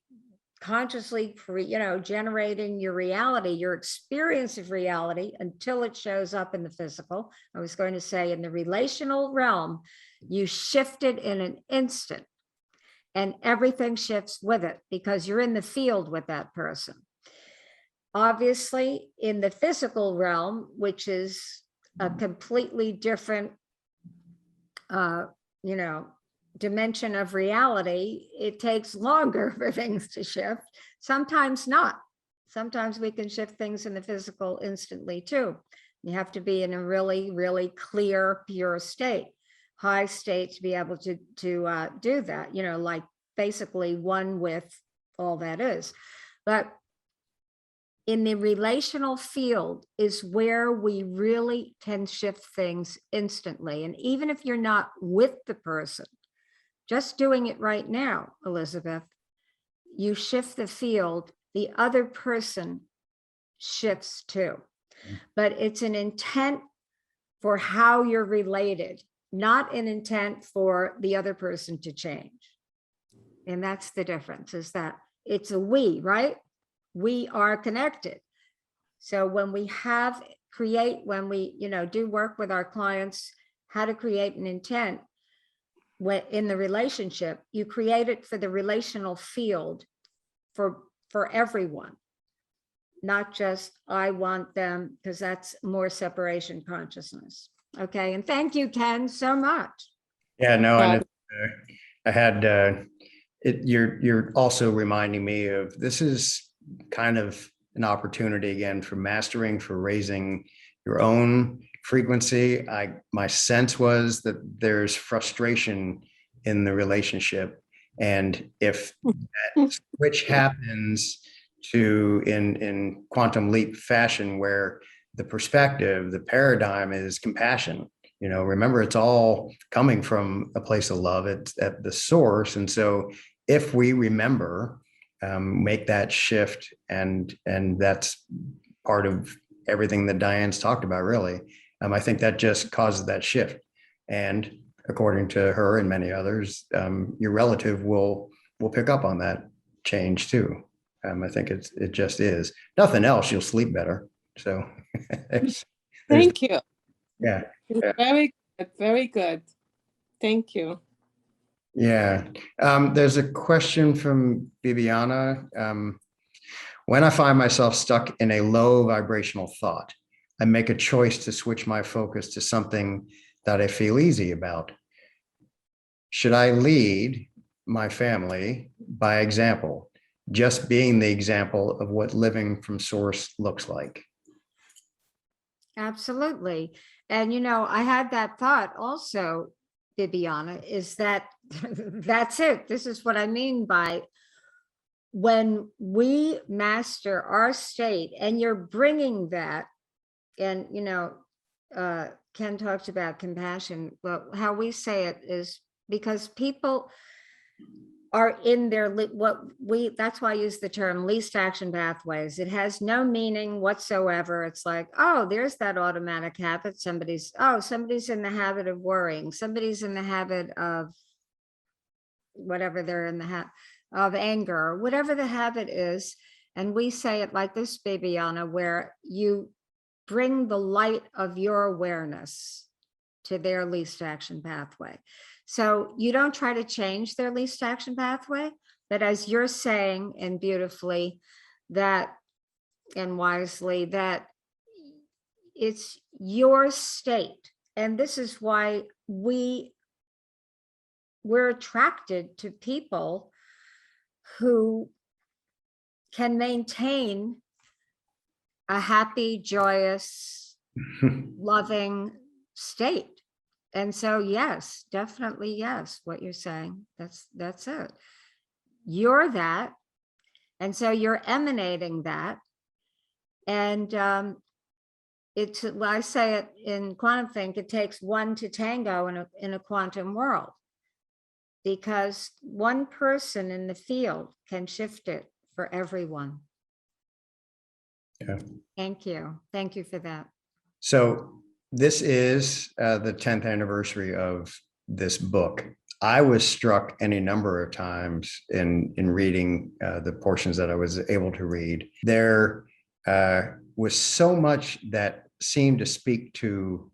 consciously, generating your reality, your experience of reality until it shows up in the physical. I was going to say in the relational realm, you shift it in an instant. And everything shifts with it because you're in the field with that person. Obviously, in the physical realm, which is a completely different, dimension of reality, it takes longer for things to shift. Sometimes not. Sometimes we can shift things in the physical instantly too. You have to be in a really, really clear, pure state. High state to be able to do that, like basically one with all that is. But in the relational field is where we really can shift things instantly. And even if you're not with the person, just doing it right now, Elizabeth, you shift the field, the other person shifts too. But it's an intent for how you're related, not an intent for the other person to change. And that's the difference, is that it's a we, right? We are connected. So when we when we, do work with our clients, how to create an intent in the relationship, you create it for the relational field for everyone, not just I want them, because that's more separation consciousness. Okay. And thank you, Ken, so much. Yeah, no, and I had you're also reminding me of, this is kind of an opportunity again for mastering, for raising your own frequency. My sense was that there's frustration in the relationship, and if that switch happens to in quantum leap fashion, where the perspective, the paradigm is compassion. Remember, it's all coming from a place of love. It's at the source. And so if we remember, make that shift, and that's part of everything that Diane's talked about, really. I think that just causes that shift. And according to her and many others, your relative will pick up on that change too. I think it just is. Nothing else, you'll sleep better. So thank you. Yeah. Very good. Very good. Thank you. Yeah. There's a question from Bibiana. When I find myself stuck in a low vibrational thought, I make a choice to switch my focus to something that I feel easy about. Should I lead my family by example, just being the example of what living from source looks like? Absolutely. And, I had that thought also, Bibiana, is that that's it. This is what I mean by when we master our state, and you're bringing that, and, Ken talked about compassion, but how we say it is because people, are in their that's why I use the term least action pathways. It has no meaning whatsoever. It's like, oh, there's that automatic habit. Somebody's in the habit of worrying. Somebody's in the habit of whatever they're in the habit of anger, whatever the habit is. And we say it like this, Bibiana, where you bring the light of your awareness to their least action pathway. So you don't try to change their least action pathway, but as you're saying, and beautifully, that, and wisely, that it's your state. And this is why we're attracted to people who can maintain a happy, joyous, loving state. And so, yes, definitely, yes, what you're saying, that's it. You're that. And so you're emanating that. And it's, well, I say it in QuantumThink, it takes one to tango in a quantum world, because one person in the field can shift it for everyone. Yeah. Thank you. Thank you for that. So this is the 10th anniversary of this book. I was struck any number of times in reading the portions that I was able to read. There was so much that seemed to speak to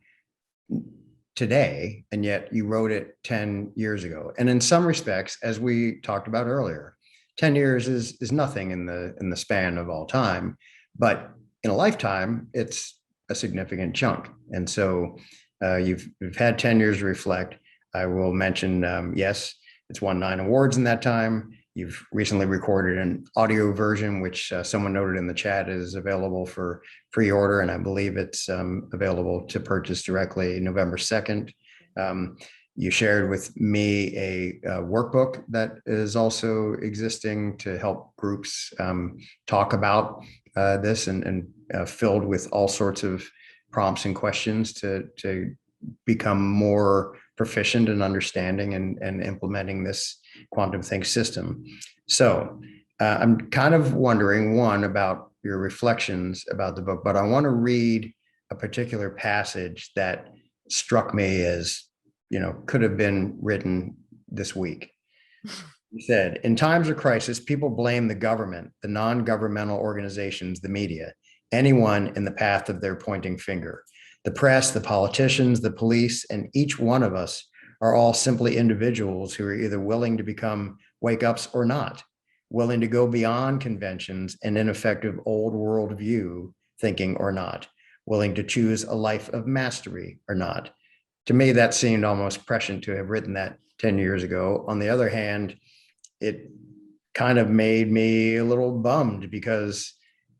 today, and yet you wrote it 10 years ago. And in some respects, as we talked about earlier, 10 years is nothing in the span of all time, but in a lifetime, it's a significant chunk. And so you've had 10 years to reflect. I will mention, yes, it's won 9 awards in that time. You've recently recorded an audio version, which someone noted in the chat is available for pre-order, and I believe it's available to purchase directly November 2nd. You shared with me a workbook that is also existing to help groups talk about this, and filled with all sorts of prompts and questions to become more proficient in understanding and implementing this QuantumThink system. So I'm kind of wondering, one, about your reflections about the book, but I want to read a particular passage that struck me as, could have been written this week. You said, in times of crisis, people blame the government, the non-governmental organizations, the media, anyone in the path of their pointing finger. The press, the politicians, the police, and each one of us are all simply individuals who are either willing to become wake-ups or not, willing to go beyond conventions and ineffective old worldview thinking or not, willing to choose a life of mastery or not. To me, that seemed almost prescient to have written that 10 years ago. On the other hand, it kind of made me a little bummed because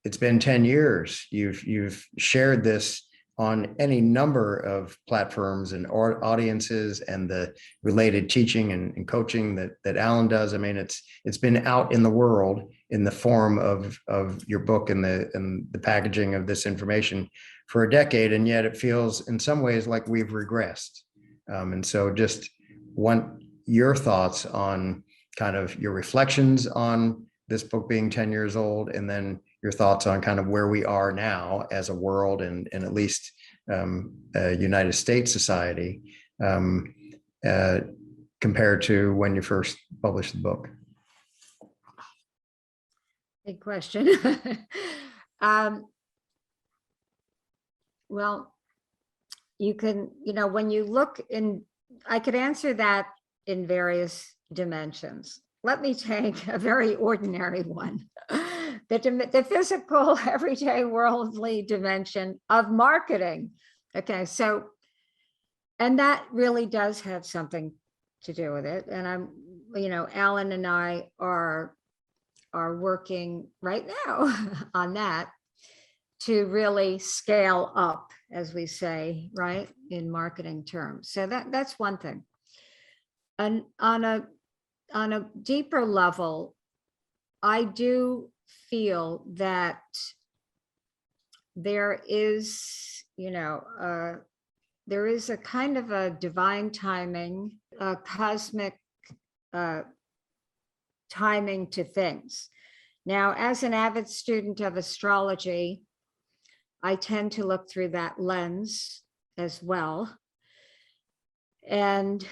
it's been 10 years. You've shared this on any number of platforms and audiences, and the related teaching and coaching that Alan does. I mean, it's been out in the world in the form of your book and the packaging of this information for a decade, and yet it feels in some ways like we've regressed. And so just want your thoughts on kind of your reflections on this book being 10 years old, and then your thoughts on kind of where we are now as a world and at least United States society compared to when you first published the book. Big question. Well, you can, when you look in, I could answer that in various dimensions. Let me take a very ordinary one. The physical, everyday, worldly dimension of marketing. Okay, so, and that really does have something to do with it. And Alan and I are working right now on that to really scale up, as we say, right, in marketing terms. So that's one thing. And on a deeper level, I do feel that there is, there is a kind of a divine timing, a cosmic timing to things. Now, as an avid student of astrology, I tend to look through that lens as well. And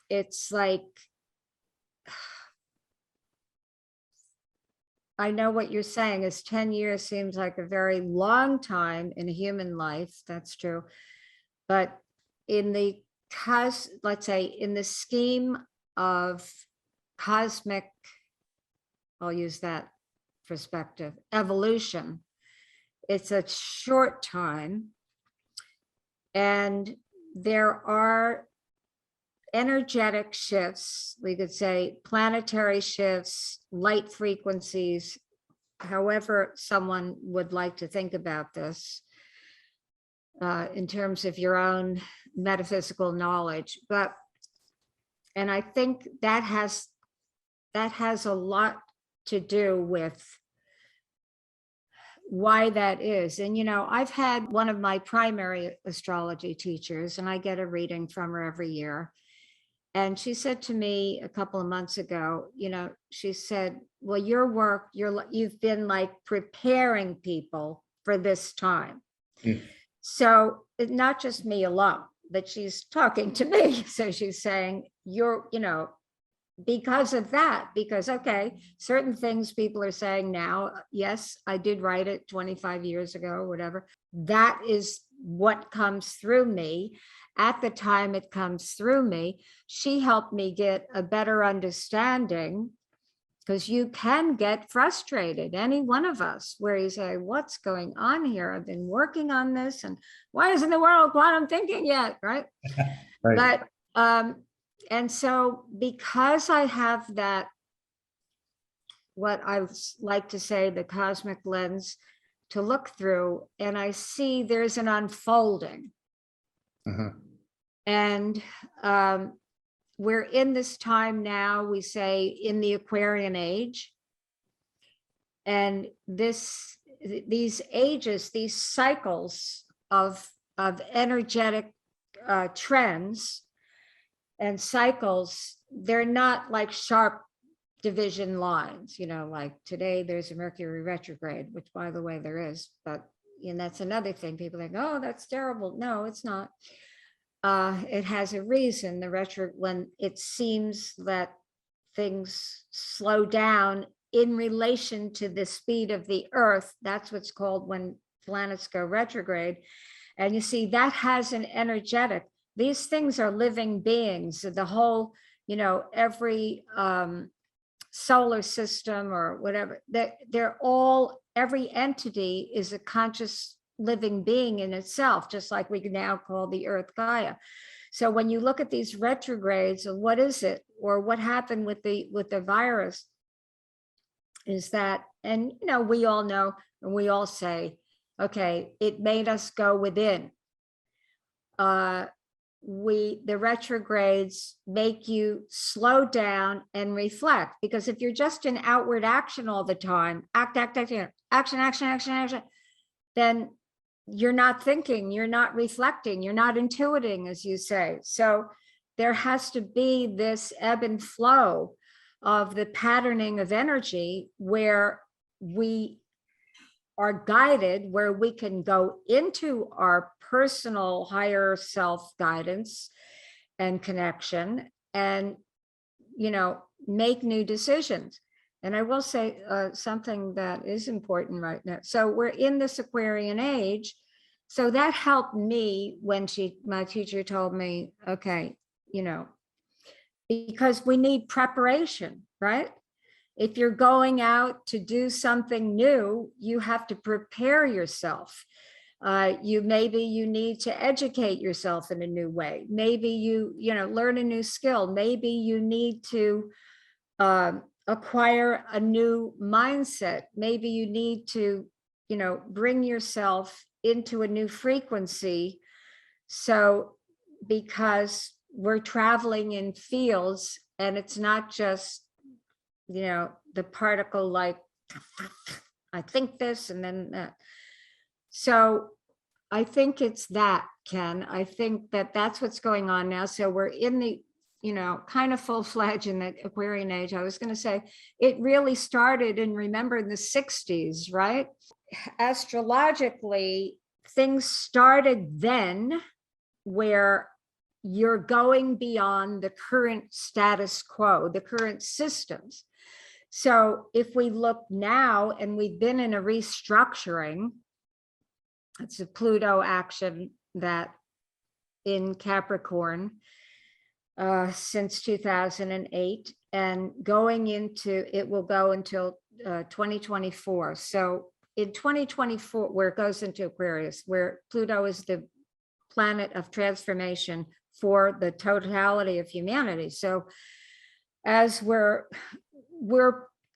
it's like, I know what you're saying is 10 years seems like a very long time in a human life. That's true. But in the let's say in the scheme of cosmic, I'll use that perspective, evolution, it's a short time. And there are energetic shifts, we could say planetary shifts, light frequencies, however someone would like to think about this in terms of your own metaphysical knowledge. And I think that has a lot to do with why that is. And, I've had one of my primary astrology teachers, and I get a reading from her every year. And she said to me a couple of months ago, she said, well, your work, you've been like preparing people for this time. Mm. So not just me alone, but she's talking to me. So she's saying, because of that, because, okay, certain things people are saying now, yes, I did write it 25 years ago, whatever. That is what comes through me. At the time it comes through me, she helped me get a better understanding, because you can get frustrated, any one of us, where you say, what's going on here? I've been working on this, and why isn't the world quantum thinking yet, right? Right. But, and so because I have that, what I like to say, the cosmic lens to look through, and I see there's an unfolding. Mm-hmm. And we're in this time now, we say in the Aquarian age. And these ages, these cycles of energetic trends and cycles, they're not like sharp division lines, like today there's a Mercury retrograde, which by the way there is, but that's another thing. People think, oh, that's terrible. No, it's not. It has a reason. When it seems that things slow down in relation to the speed of the Earth, that's what's called when planets go retrograde. And you see, that has an energetic. These things are living beings. The whole, every solar system or whatever, they're all, every entity is a conscious living being in itself, just like we can now call the Earth Gaia. So when you look at these retrogrades, or what is it, or what happened with the virus, is that, and we all know, and we all say, okay, it made us go within. The retrogrades make you slow down and reflect, because if you're just in outward action all the time, action, then you're not thinking, you're not reflecting, you're not intuiting, as you say. So there has to be this ebb and flow of the patterning of energy where we are guided, where we can go into our personal higher self guidance and connection and, make new decisions. And I will say something that is important right now. So we're in this Aquarian age. So that helped me when my teacher told me, okay, because we need preparation, right? If you're going out to do something new, you have to prepare yourself. Maybe you need to educate yourself in a new way. Maybe you learn a new skill. Maybe you need to acquire a new mindset. Maybe you need to, bring yourself into a new frequency. So, because we're traveling in fields, and it's not just, the particle, like, I think this and then that. So I think it's that, Ken. I think that that's what's going on now. So we're in kind of full-fledged in the Aquarian age. I was going to say it really started, and remember, in the 60s, right? Astrologically, things started then where you're going beyond the current status quo, the current systems. So if we look now, and we've been in a restructuring, it's a Pluto action that in Capricorn since 2008, and going into, it will go until 2024. So in 2024, where it goes into Aquarius, where Pluto is the planet of transformation for the totality of humanity. So as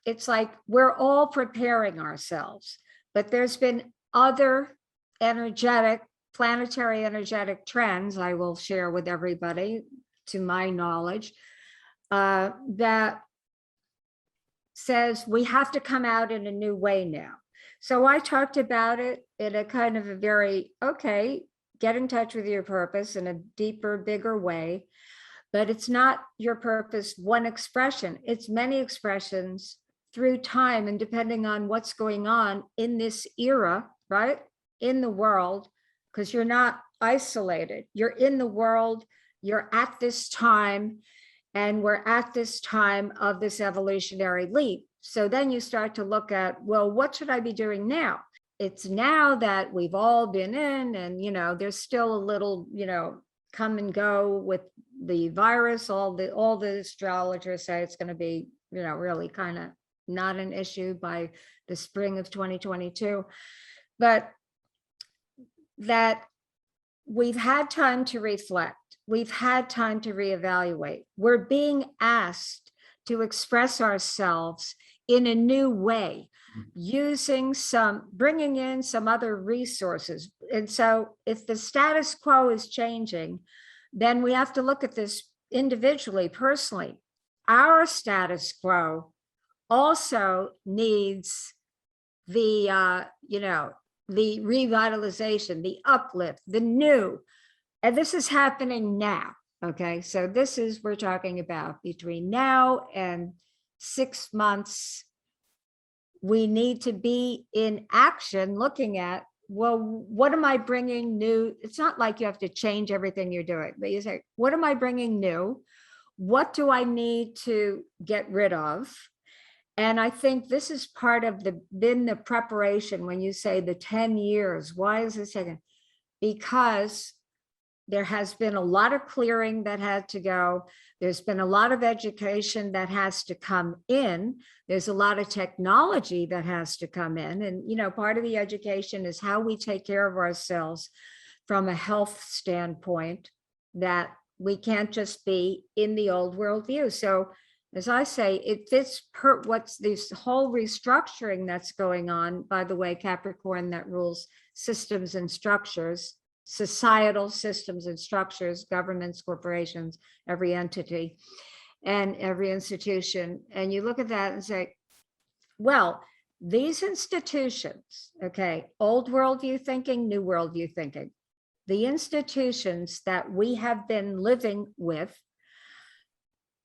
it's like we're all preparing ourselves, but there's been other planetary energetic trends I will share with everybody, to my knowledge, that says we have to come out in a new way now. So I talked about it in a kind of a very, okay, get in touch with your purpose in a deeper, bigger way. But it's not your purpose, one expression. It's many expressions through time, and depending on what's going on in this era, right, in the world, because you're not isolated. You're in the world, you're at this time, and we're at this time of this evolutionary leap. So then you start to look at, well, what should I be doing now? It's now that we've all been in, and there's still a little, come and go with the virus. All the astrologers say it's going to be, really kind of not an issue by the spring of 2022, but that we've had time to reflect. We've had time to reevaluate. We're being asked to express ourselves in a new way, bringing in some other resources. And so if the status quo is changing, then we have to look at this individually, personally. Our status quo also needs the, the revitalization, the uplift, the new. And this is happening now. Okay, so we're talking about between now and 6 months. We need to be in action, looking at, well, what am I bringing new? It's not like you have to change everything you're doing, but you say, what am I bringing new? What do I need to get rid of? And I think this is part of the preparation. When you say the 10 years, why is this taking? Because there has been a lot of clearing that had to go. There's been a lot of education that has to come in. There's a lot of technology that has to come in. And, part of the education is how we take care of ourselves from a health standpoint, that we can't just be in the old worldview. So as I say, it fits what's this whole restructuring that's going on, by the way, Capricorn, that rules systems and structures, societal systems and structures, governments, corporations, every entity and every institution. And you look at that and say, well, these institutions, okay, old worldview thinking, new worldview thinking, the institutions that we have been living with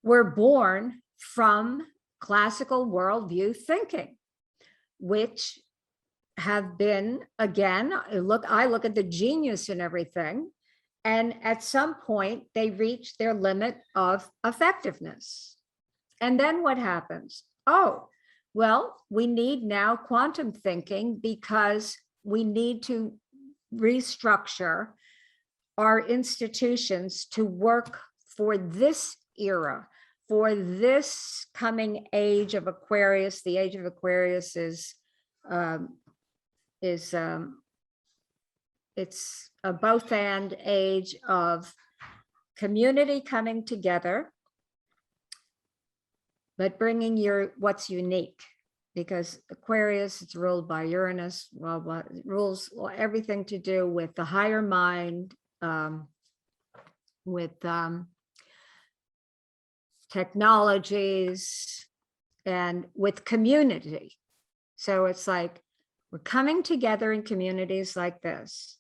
were born from classical worldview thinking, which have been, again, I look at the genius in everything, and at some point they reach their limit of effectiveness. And then what happens? Oh, well, we need now quantum thinking, because we need to restructure our institutions to work for this era, for this coming age of Aquarius. The age of Aquarius is it's a both and age of community coming together, but bringing what's unique, because Aquarius, it's ruled by Uranus, it rules everything to do with the higher mind, with technologies, and with community. So it's like we're coming together in communities like this,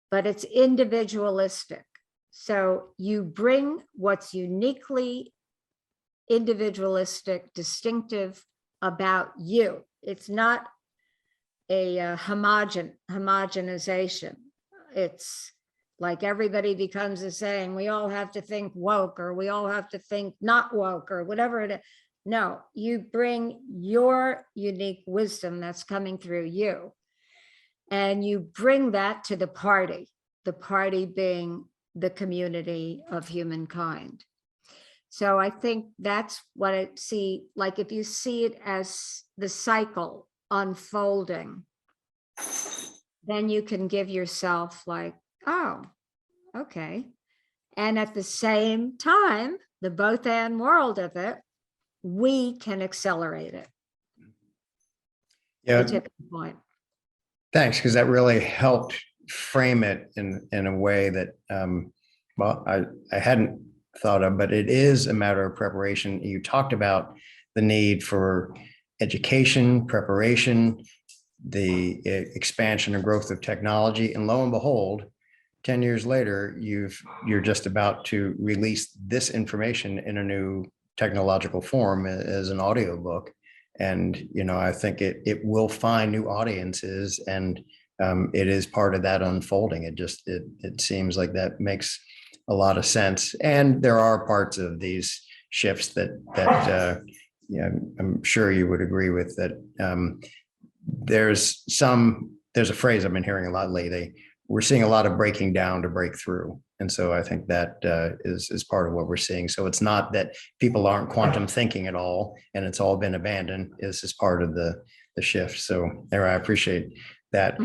but it's individualistic. So you bring what's uniquely individualistic, distinctive about you. It's not a homogenization. It's like everybody becomes the same. We all have to think woke, or we all have to think not woke, or whatever it is. No, you bring your unique wisdom that's coming through you, and you bring that to the party being the community of humankind. So I think that's what I see. Like, if you see it as the cycle unfolding, then you can give yourself like, oh, okay. And at the same time, the both and world of it, we can accelerate it. Yeah, The tipping point. thanks, because that really helped frame it in a way that, well, I hadn't thought of, but it is a matter of preparation. You talked about the need for education, preparation, the expansion and growth of technology, and lo and behold, 10 years later, you're just about to release this information in a new technological form as an audiobook. And, you know, I think it will find new audiences, and it is part of that unfolding. It seems like that makes a lot of sense. And there are parts of these shifts that yeah, I'm sure you would agree with, that there's a phrase I've been hearing a lot lately. We're seeing a lot of breaking down to break through. And so I think that is part of what we're seeing. So it's not that people aren't quantum thinking at all, and it's all been abandoned. This is part of the shift. So there, I appreciate that.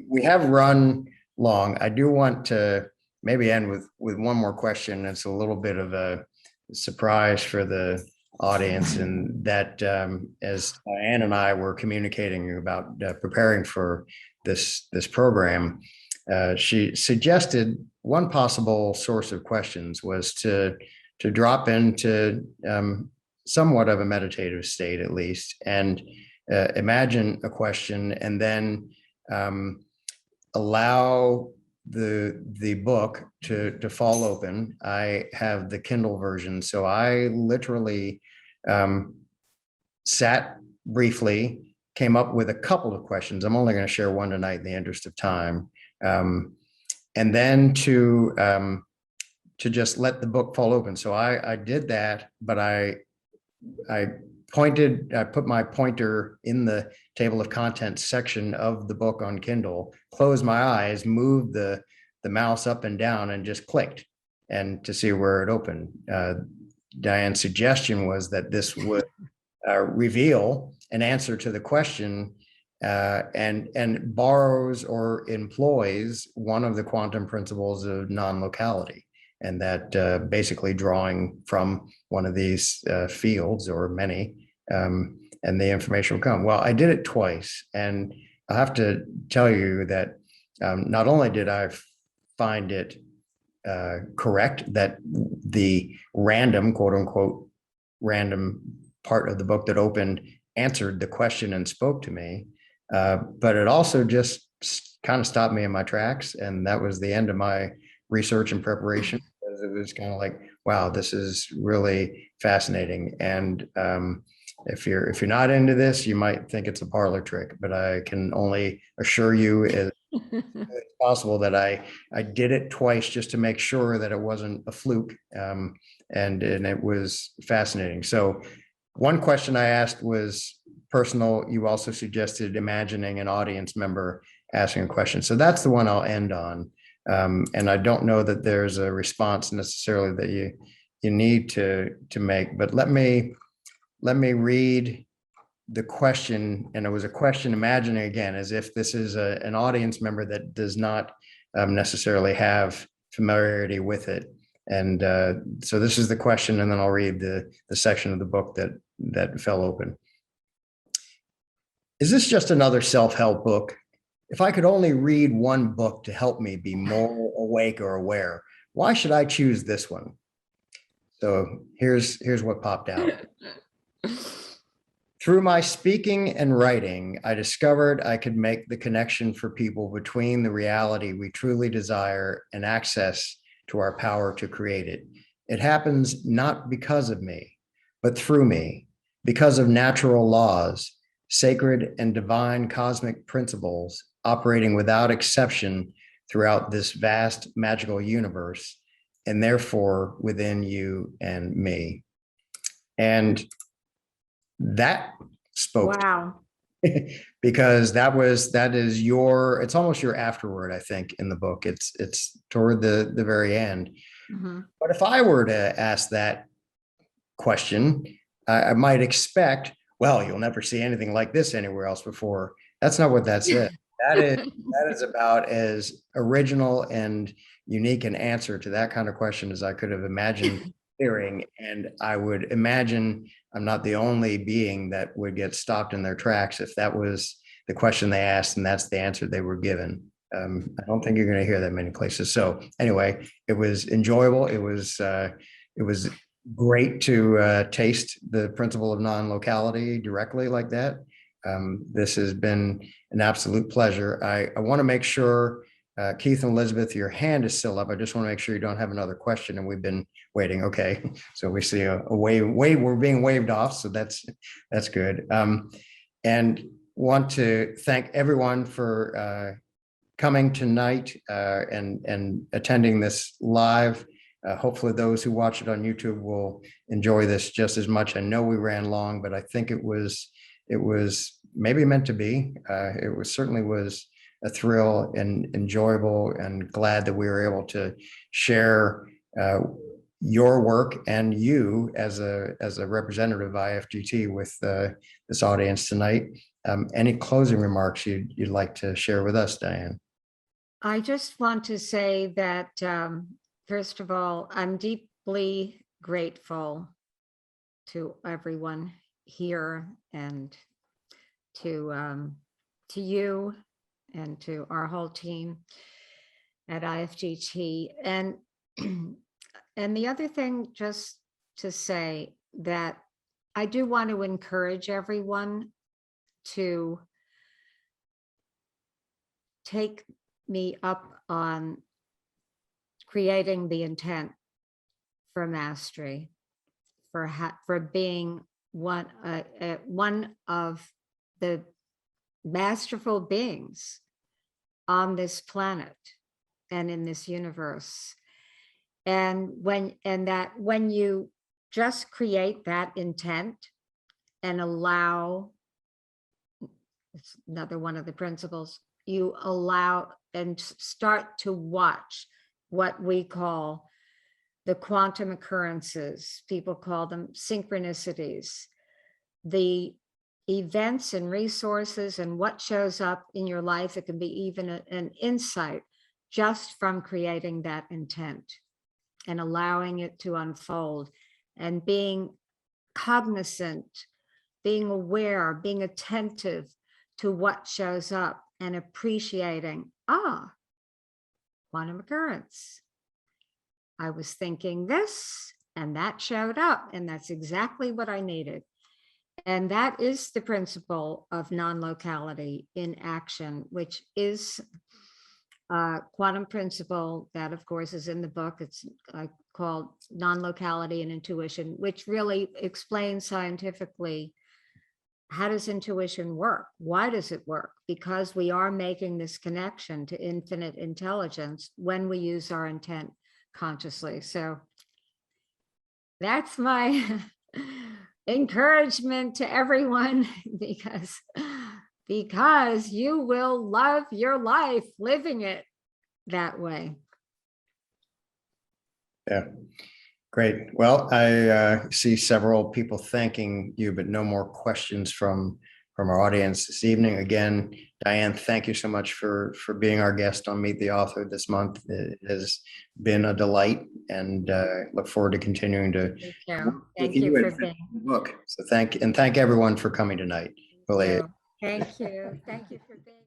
We have run long. I do want to maybe end with one more question. It's a little bit of a surprise for the audience, and that as Dianne and I were communicating about preparing for this program, she suggested one possible source of questions was to drop into somewhat of a meditative state, at least, and imagine a question, and then allow the book to fall open. I have the Kindle version, so I literally sat briefly, came up with a couple of questions. I'm only going to share one tonight in the interest of time, and then to just let the book fall open. So I did that, but I put my pointer in the table of contents section of the book on Kindle, closed my eyes, moved the mouse up and down, and just clicked, and to see where it opened. Dianne's suggestion was that this would reveal an answer to the question, and borrows or employs one of the quantum principles of non-locality, and that basically drawing from one of these fields or many, and the information will come. Well, I did it twice, and I have to tell you that not only did I find it correct that the random, quote unquote, random part of the book that opened answered the question and spoke to me, but it also just kind of stopped me in my tracks. And that was the end of my research and preparation, because it was kind of like, wow, this is really fascinating. And if you're not into this, you might think it's a parlor trick, but I can only assure you it's possible that I did it twice just to make sure that it wasn't a fluke, and it was fascinating. So one question I asked was personal. You also suggested imagining an audience member asking a question. So that's the one I'll end on. And I don't know that there's a response necessarily that you need to make, but let me read the question. And it was a question, imagining again, as if this is an audience member that does not necessarily have familiarity with it. And so this is the question, and then I'll read the section of the book that fell open. Is this just another self-help book? If I could only read one book to help me be more awake or aware, why should I choose this one? So here's what popped out. Through my speaking and writing, I discovered I could make the connection for people between the reality we truly desire and access to our power to create it. It happens not because of me, but through me, because of natural laws, sacred and divine cosmic principles operating without exception throughout this vast magical universe, and therefore within you and me. And that spoke Wow. because it's almost your afterword, I think, in the book. It's toward the very end. Mhm. But if I were to ask that question, I might expect, well, you'll never see anything like this anywhere else before. That's not what that said. That is about as original and unique an answer to that kind of question as I could have imagined hearing. And I would imagine I'm not the only being that would get stopped in their tracks if that was the question they asked and that's the answer they were given. I don't think you're going to hear that many places. So anyway, it was enjoyable. It was great to taste the principle of non-locality directly like that. This has been an absolute pleasure. I want to make sure, Keith and Elizabeth, your hand is still up. I just want to make sure you don't have another question, and we've been waiting. Okay, so we see a wave. We're being waved off, so that's good. And want to thank everyone for coming tonight and attending this live. Hopefully those who watch it on YouTube will enjoy this just as much. I know we ran long, but I think it was maybe meant to be. It certainly was a thrill and enjoyable, and glad that we were able to share your work and you as a representative of IFGT with this audience tonight. Any closing remarks you'd like to share with us, Dianne? I just want to say that, first of all, I'm deeply grateful to everyone here, and to you and to our whole team at IFGT. And and the other thing, just to say that I do want to encourage everyone to take me up on creating the intent for mastery, for being one of the masterful beings on this planet and in this universe. And when you just create that intent and allow, it's another one of the principles, you allow and start to watch what we call the quantum occurrences. People call them synchronicities, the events and resources and what shows up in your life. It can be even an insight just from creating that intent and allowing it to unfold, and being cognizant, being aware, being attentive to what shows up, and appreciating, quantum occurrence. I was thinking this and that showed up, and that's exactly what I needed. And that is the principle of non-locality in action, which is a quantum principle that, of course, is in the book. It's called Non-Locality and Intuition, which really explains scientifically, how does intuition work? Why does it work? Because we are making this connection to infinite intelligence when we use our intent consciously. So that's my encouragement to everyone, because you will love your life living it that way. Yeah, great. Well, I see several people thanking you, but no more questions from our audience this evening. Again, Dianne, thank you so much for being our guest on Meet the Author this month. It has been a delight, and look forward to continuing to Thank you for being the book. So thank everyone for coming tonight. Thank you. Thank you for being